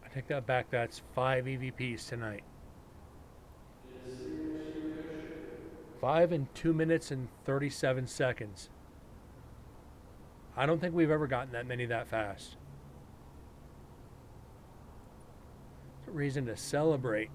I take that back. That's 5 EVPs tonight. 5 in 2 minutes and 37 seconds. I don't think we've ever gotten that many that fast. It's a reason to celebrate.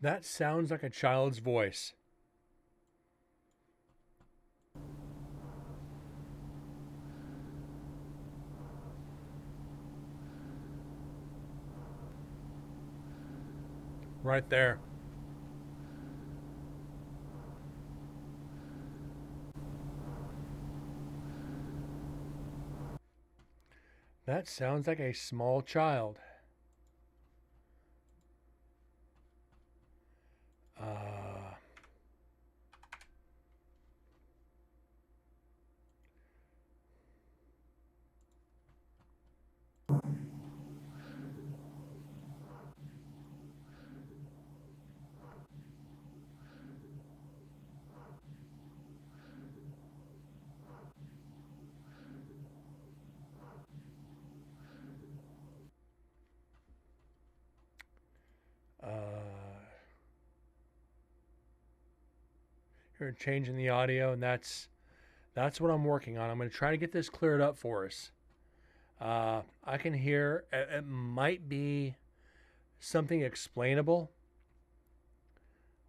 That sounds like a child's voice. Right there. That sounds like a small child. Uh, uh, Here, changing the audio, and that's what I'm working on. I'm going to try to get this cleared up for us. I can hear it might be something explainable,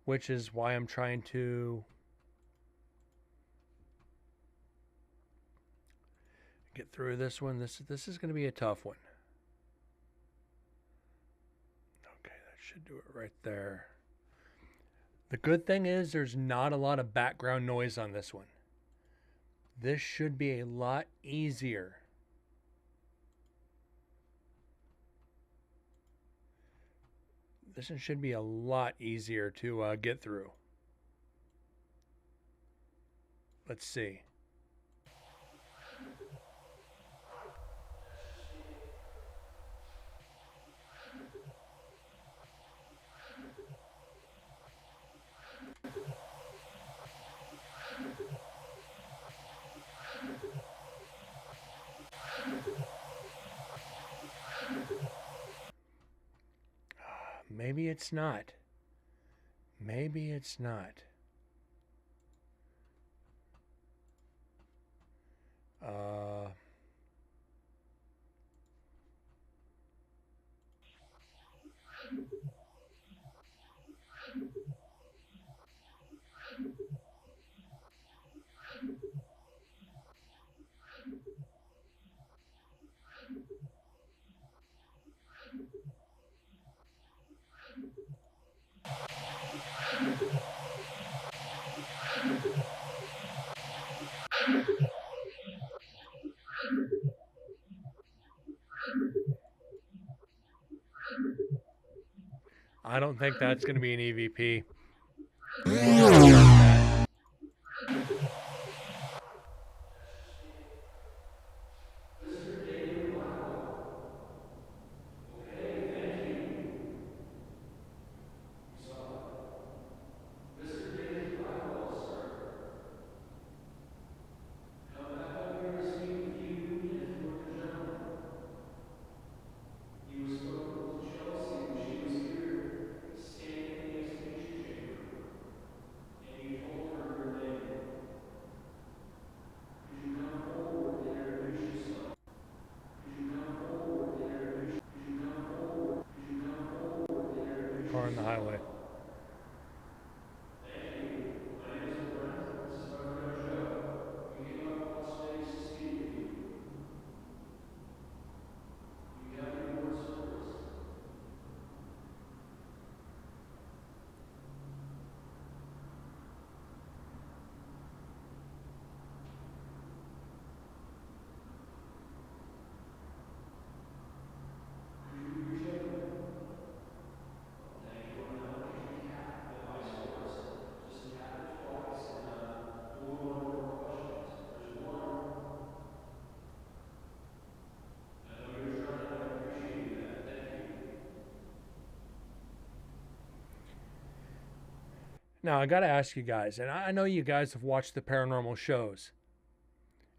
which is why I'm trying to get through this one. This is going to be a tough one. Okay, that should do it right there. The good thing is there's not a lot of background noise on this one. This should be a lot easier. This one should be a lot easier to get through. Let's see. Maybe it's not. Maybe it's not. Uh, I don't think that's going to be an EVP. Car on the highway. Now, I got to ask you guys, and I know you guys have watched the paranormal shows.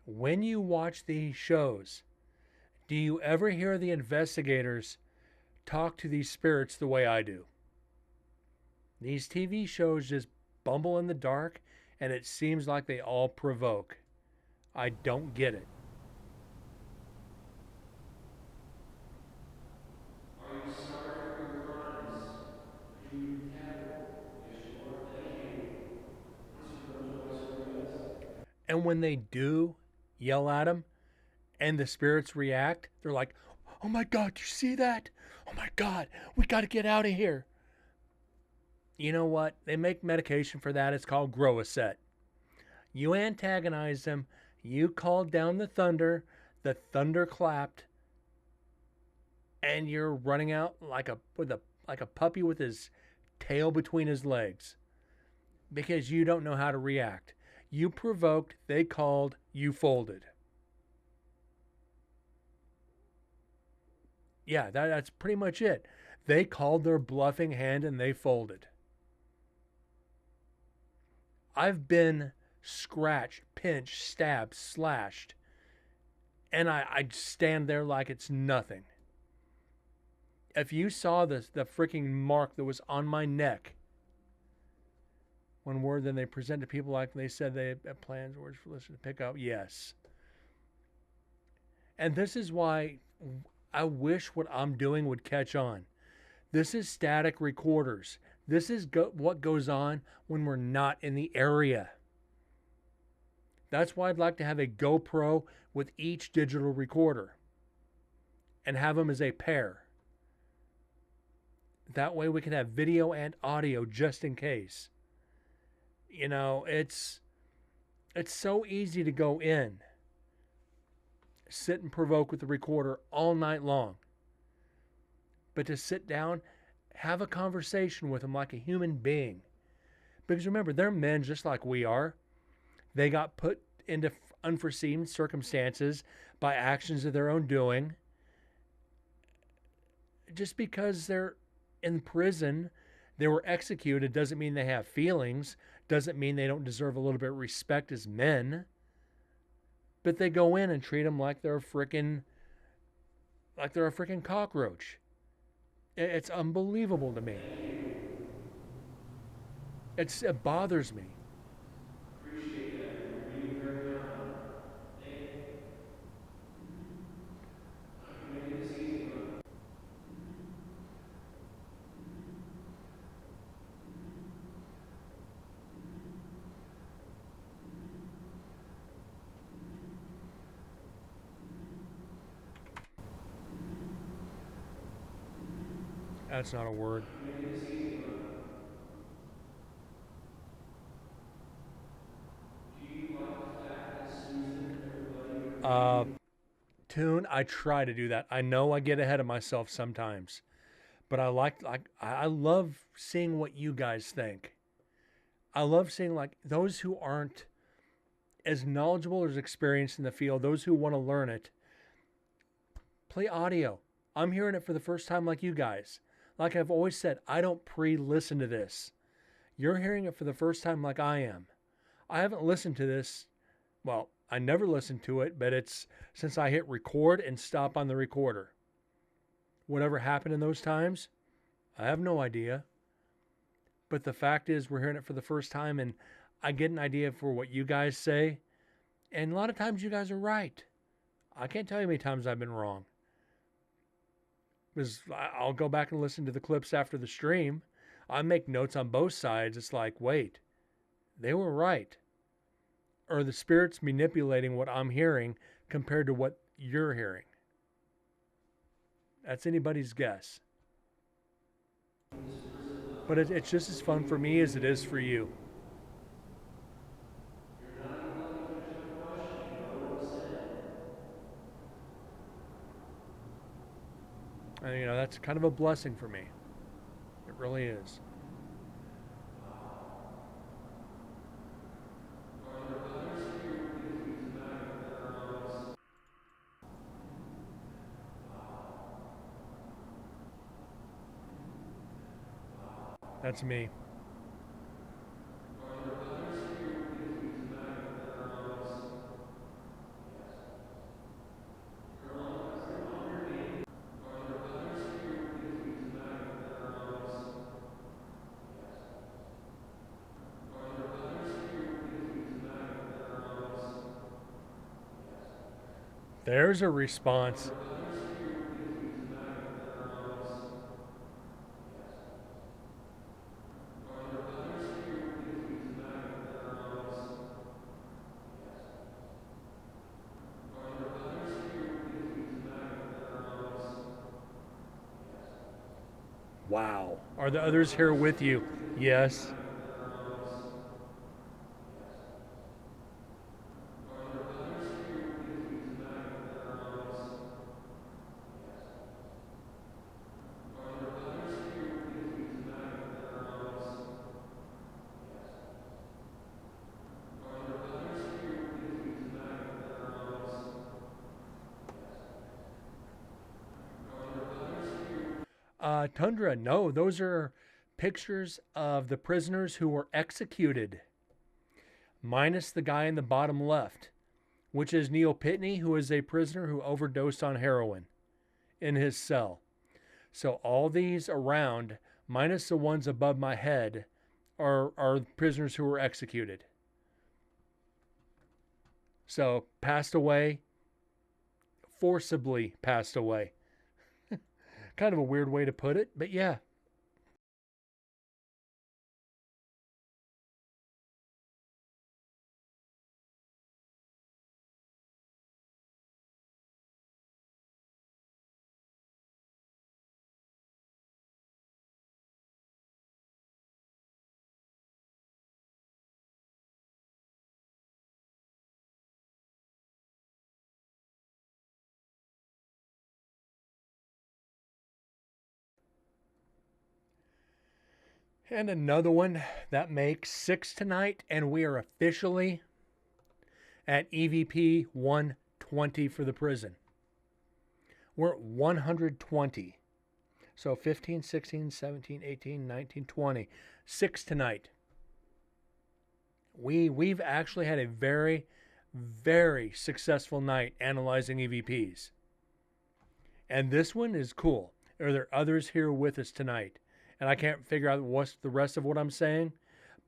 When you watch these shows, do you ever hear the investigators talk to these spirits the way I do? These TV shows just bumble in the dark, and it seems like they all provoke. I don't get it. And when they do yell at them and the spirits react, they're like, oh my God, you see that? Oh my God, we got to get out of here. You know what? They make medication for that. It's called Grow-A-Set. You antagonize them. You called down the thunder clapped, and you're running out like a puppy with his tail between his legs because you don't know how to react. You provoked, they called, you folded. Yeah, that's pretty much it. They called their bluffing hand and they folded. I've been scratched, pinched, stabbed, slashed, and I stand there like it's nothing. If you saw the freaking mark that was on my neck when then they present to people like they said they had plans, words for listeners to pick up, yes. And this is why I wish what I'm doing would catch on. This is static recorders. This is what goes on when we're not in the area. That's why I'd like to have a GoPro with each digital recorder and have them as a pair. That way we can have video and audio just in case. You know, it's so easy to go in, sit and provoke with the recorder all night long. But to sit down, have a conversation with them like a human being. Because remember, they're men just like we are. They got put into unforeseen circumstances by actions of their own doing. Just because they're in prison, they were executed, doesn't mean they have feelings, doesn't mean they don't deserve a little bit of respect as men. But they go in and treat them like they're a freaking cockroach. It's unbelievable to me. It bothers me. That's not a word. Uh, Tune, I try to do that. I know I get ahead of myself sometimes, but I love seeing what you guys think. I love seeing like those who aren't as knowledgeable or as experienced in the field, those who want to learn it, play audio. I'm hearing it for the first time like you guys. Like I've always said, I don't pre-listen to this. You're hearing it for the first time like I am. I haven't listened to this. Well, I never listened to it, but it's since I hit record and stop on the recorder. Whatever happened in those times, I have no idea. But the fact is, we're hearing it for the first time, and I get an idea for what you guys say. And a lot of times you guys are right. I can't tell you how many times I've been wrong. Because I'll go back and listen to the clips after the stream. I make notes on both sides. It's like, wait, they were right. Or the spirit's manipulating what I'm hearing compared to what you're hearing. That's anybody's guess. But it's just as fun for me as it is for you. And, you know, that's kind of a blessing for me. It really is. That's me. There's a response. Wow. Are the others here with you? Yes. Tundra, no, those are pictures of the prisoners who were executed, minus the guy in the bottom left, which is Neil Pitney, who is a prisoner who overdosed on heroin in his cell. So all these around, minus the ones above my head, are prisoners who were executed. So passed away, forcibly passed away. Kind of a weird way to put it, but yeah. And another one that makes 6 tonight, and we are officially at EVP 120 for the prison. We're at 120. So 15, 16, 17, 18, 19, 20. 6 tonight. We've actually had a very, very successful night analyzing EVPs. And this one is cool. Are there others here with us tonight? And I can't figure out what's the rest of what I'm saying,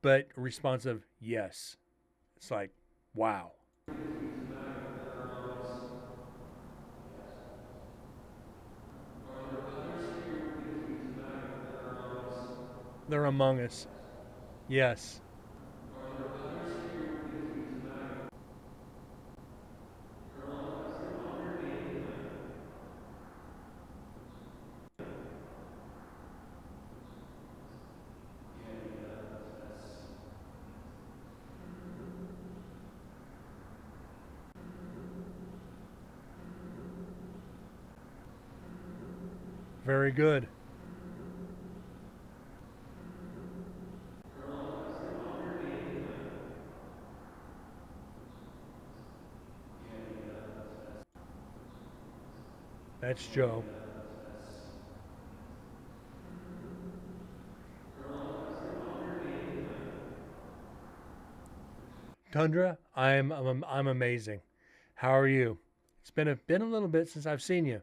but responsive, yes. It's like, wow. They're among us. Yes. Very good. That's Joe. Tundra, I'm amazing. How are you? It's been a little bit since I've seen you.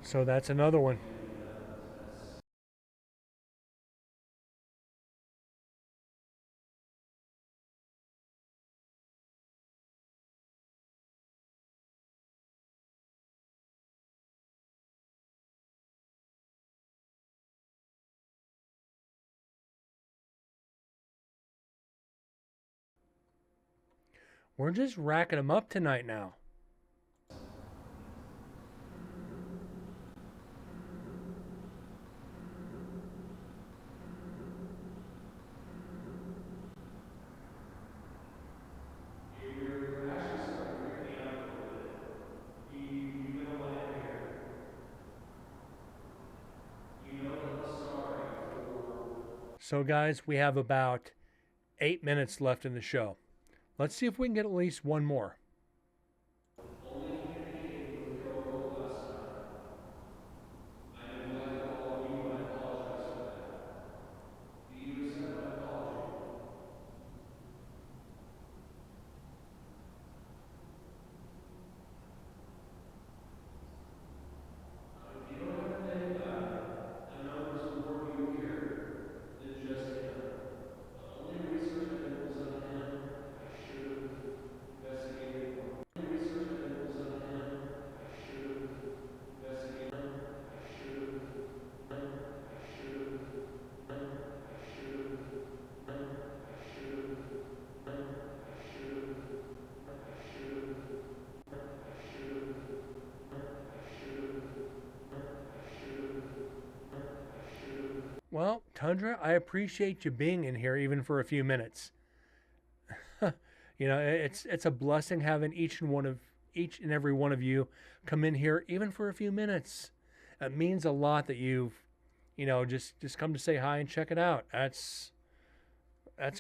So that's another one. We're just racking them up tonight now. So, guys, we have about 8 minutes left in the show. Let's see if we can get at least one more. Tundra, I appreciate you being in here even for a few minutes. You know, it's a blessing having each and every one of you come in here even for a few minutes. It means a lot that you've, you know, just come to say hi and check it out. That's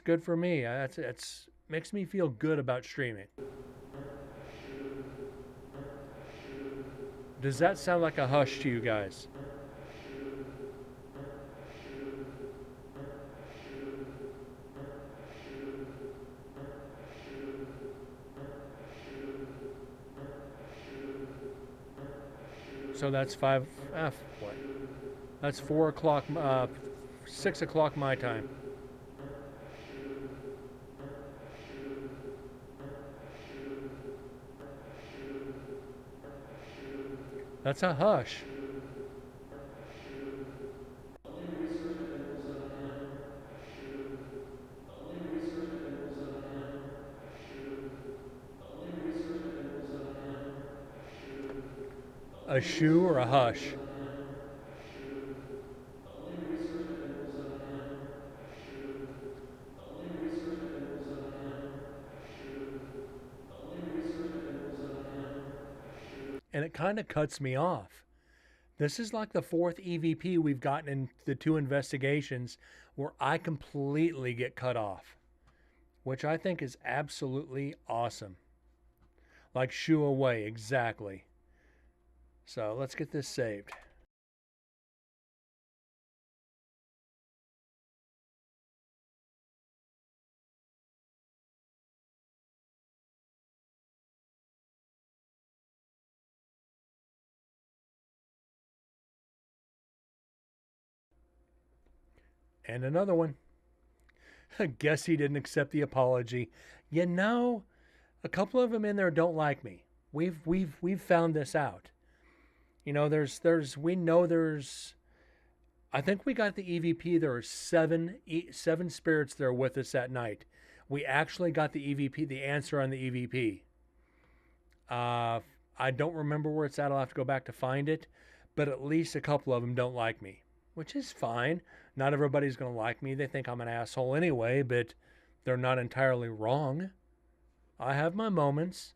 good for me. That's makes me feel good about streaming. Does that sound like a hush to you guys? So that's what? That's 4 o'clock, 6 o'clock my time. That's a hush. A shoo or a hush? And it kind of cuts me off. This is like the fourth EVP we've gotten in the 2 investigations where I completely get cut off, which I think is absolutely awesome. Like shoo away, exactly. So let's get this saved. And another one. Guess he didn't accept the apology. You know, a couple of them in there don't like me. We've found this out. You know, we know there's. I think we got the EVP. There are seven spirits there with us that night. We actually got the EVP, the answer on the EVP. I don't remember where it's at. I'll have to go back to find it. But at least a couple of them don't like me, which is fine. Not everybody's going to like me. They think I'm an asshole anyway, but they're not entirely wrong. I have my moments.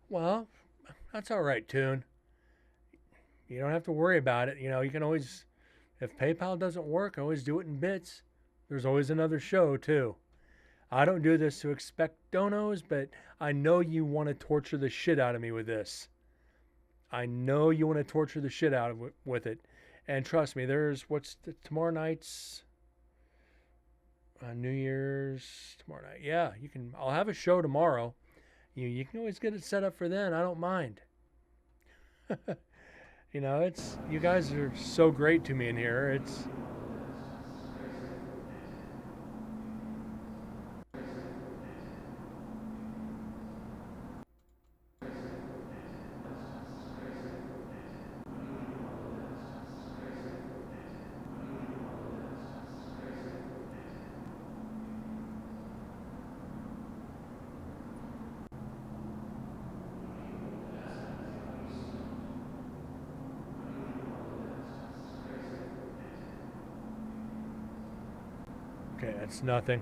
Well, that's all right, Toon. You don't have to worry about it. You know, you can always, if PayPal doesn't work, always do it in bits. There's always another show, too. I don't do this to expect donos, but I know you want to torture the shit out of me with this. I know you want to torture the shit out of with it. And trust me, tomorrow night's New Year's tomorrow night. Yeah, I'll have a show tomorrow. You can always get it set up for then. I don't mind. You know, you guys are so great to me in here. Okay, that's nothing.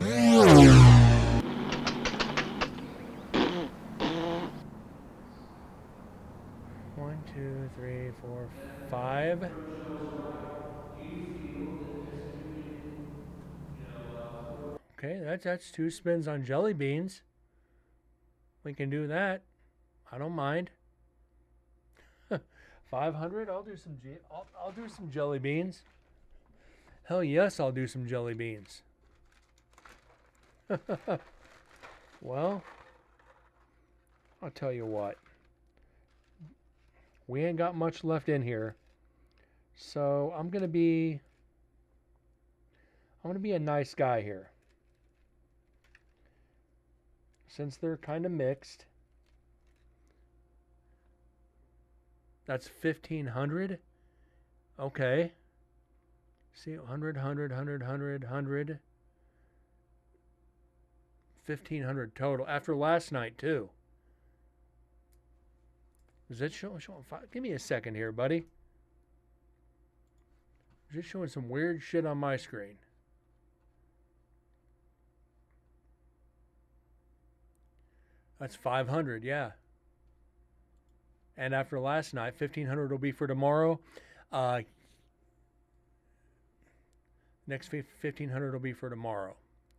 1, 2, 3, 4, 5. Okay, that's 2 spins on jelly beans. We can do that. I don't mind. 500. I'll do some. I'll do some jelly beans. Hell yes, I'll do some jelly beans. Well, I'll tell you what. We ain't got much left in here, so I'm gonna be a nice guy here. Since they're kind of mixed. That's 1,500. Okay. See, 100, 100, 100, 100, 100. 1,500 total. After last night, too. Is it showing five? Give me a second here, buddy. Is it showing some weird shit on my screen? That's 500, yeah. And after last night, 1,500 will be for tomorrow. Next 1,500 will be for tomorrow.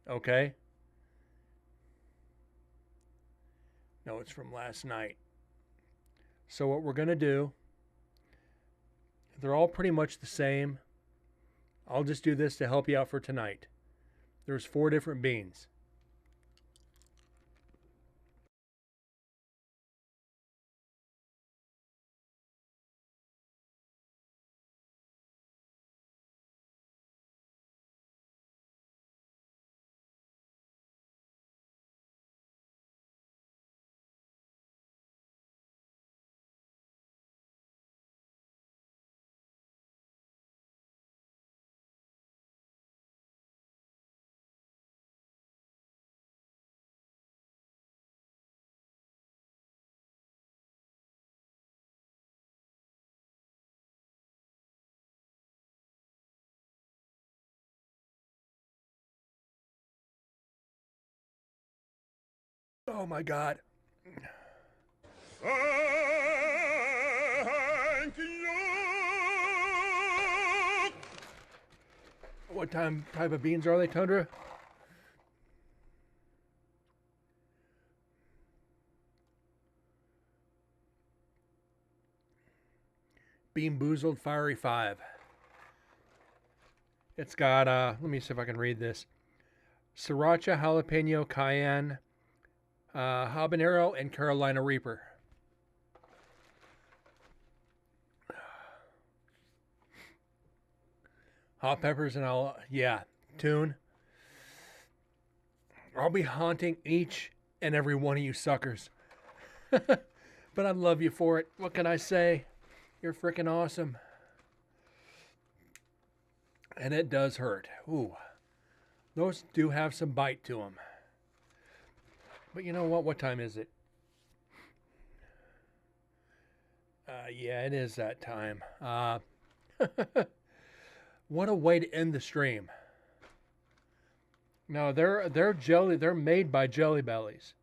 Okay? No, it's from last night. So what we're going to do, they're all pretty much the same. I'll just do this to help you out for tonight. There's 4 different beans. Oh my God. What type of beans are they, Tundra? Bean Boozled Fiery 5. It's got, let me see if I can read this. Sriracha, jalapeno, cayenne, habanero, and Carolina Reaper. Hot peppers and tune. I'll be haunting each and every one of you suckers. But I love you for it. What can I say? You're freaking awesome. And it does hurt. Ooh. Those do have some bite to them. But you know what? What time is it? Yeah, it is that time. What a way to end the stream. No, they're made by Jelly Bellies.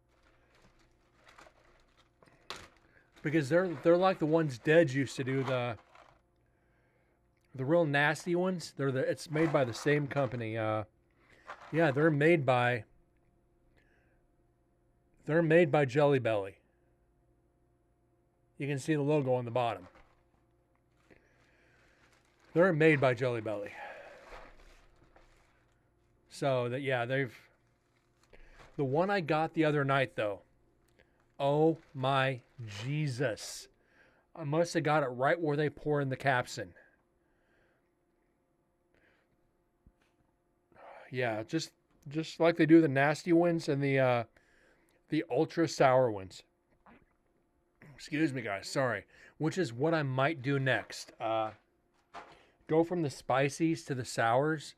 Because they're like the ones Dead used to do, the real nasty ones. It's made by the same company. Yeah, they're made by Jelly Belly. You can see the logo on the bottom. They're made by Jelly Belly. So that, yeah, the one I got the other night though. Oh my Jesus. I must have got it right where they pour in the capsaicin. Yeah, just like they do the nasty ones and the ultra sour ones. Excuse me, guys. Sorry. Which is what I might do next. Go from the spicies to the sours.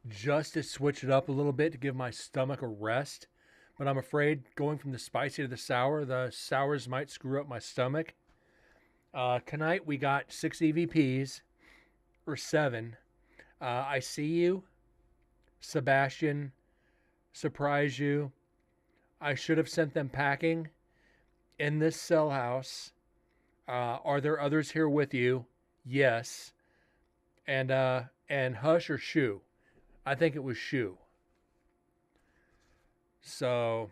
Just to switch it up a little bit to give my stomach a rest. But I'm afraid going from the spicy to the sours might screw up my stomach. Tonight we got 6 EVPs, or 7. I See You, Sebastian, Surprise You. I should have sent them packing. In this cell house. Are there others here with you? Yes. And Hush or Shoo. I think it was Shu. So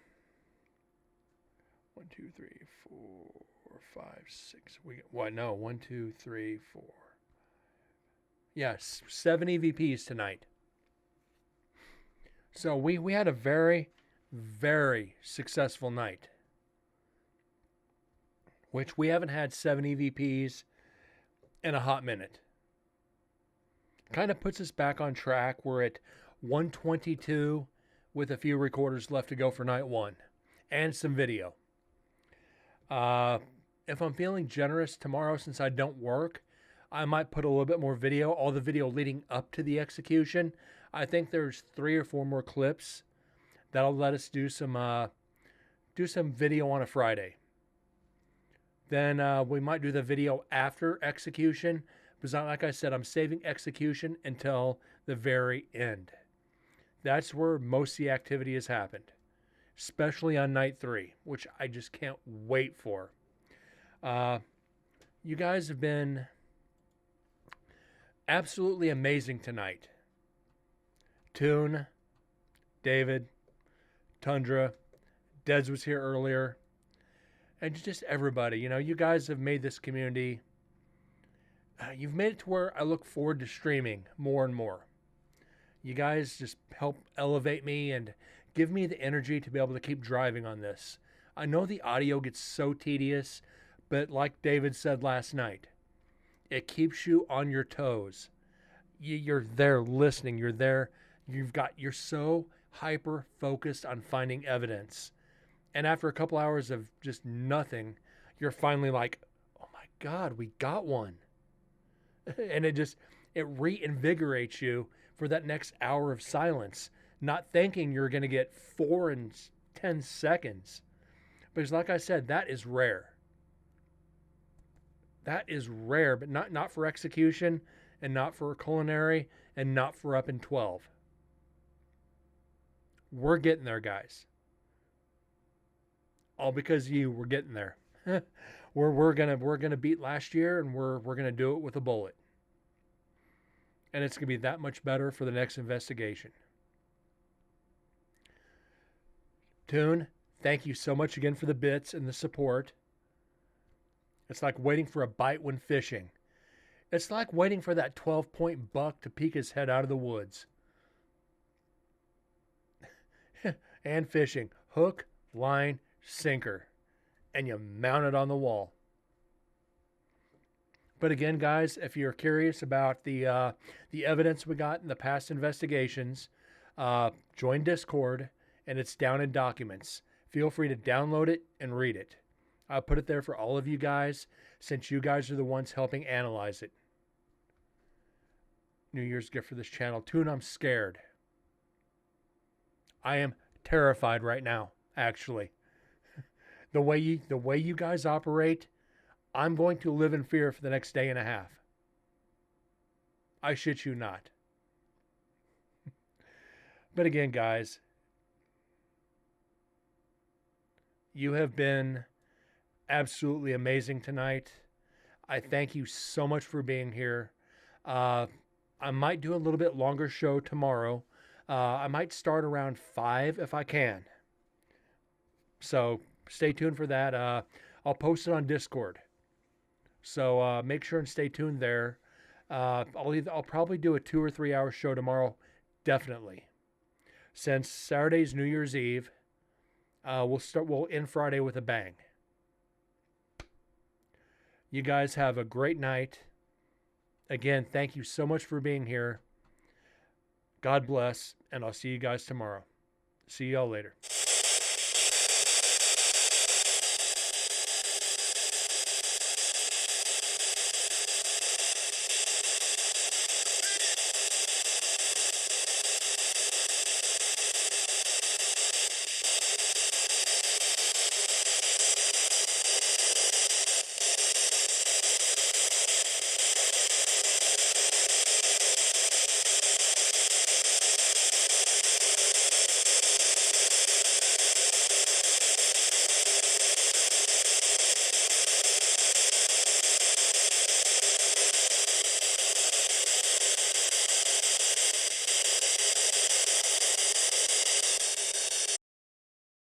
1, 2, 3, 4, 5, 6. No, 1, 2, 3, 4. Yes, 7 EVPs tonight. So we had a very, very successful night, which we haven't had 7 EVPs in a hot minute. Kind of puts us back on track. We're at 122 with a few recorders left to go for night 1 and some video. If I'm feeling generous tomorrow, since I don't work, I might put a little bit more video, all the video leading up to the execution. I think there's 3 or 4 more clips that'll let us do some video on a Friday. Then we might do the video after execution, because like I said, I'm saving execution until the very end. That's where most of the activity has happened, especially on night 3, which I just can't wait for. You guys have been absolutely amazing tonight. Toon, David, Tundra, Deds was here earlier, and just everybody. You know, you guys have made this community, you've made it to where I look forward to streaming more and more. You guys just help elevate me and give me the energy to be able to keep driving on this. I know the audio gets so tedious, but like David said last night, it keeps you on your toes. You're there listening. You're there. You're so hyper focused on finding evidence. And after a couple hours of just nothing, you're finally like, oh my God, we got one. And it reinvigorates you for that next hour of silence, not thinking you're going to get 4 and 10 seconds. Because like I said, that is rare. That is rare, but not for execution, and not for culinary, and not for up in 12. We're getting there, guys. All because of you, we're getting there. we're gonna beat last year, and we're gonna do it with a bullet. And it's gonna be that much better for the next investigation. Toon, thank you so much again for the bits and the support. It's like waiting for a bite when fishing. It's like waiting for that 12-point buck to peek his head out of the woods. And fishing. Hook, line, sinker. And you mount it on the wall. But again, guys, if you're curious about the evidence we got in the past investigations, join Discord, and it's down in documents. Feel free to download it and read it. I'll put it there for all of you guys, since you guys are the ones helping analyze it. New Year's gift for this channel. Toon, I'm scared. I am terrified right now, actually. The way you guys operate, I'm going to live in fear for the next day and a half. I shit you not. But again, guys, you have been absolutely amazing tonight. I thank you so much for being here. I might do a little bit longer show tomorrow. I might start around 5 if I can. So stay tuned for that. I'll post it on Discord. So make sure and stay tuned there. I'll probably do a 2 or 3 hour show tomorrow, definitely. Since Saturday's New Year's Eve, we'll end Friday with a bang. You guys have a great night. Again, thank you so much for being here. God bless, and I'll see you guys tomorrow. See y'all later.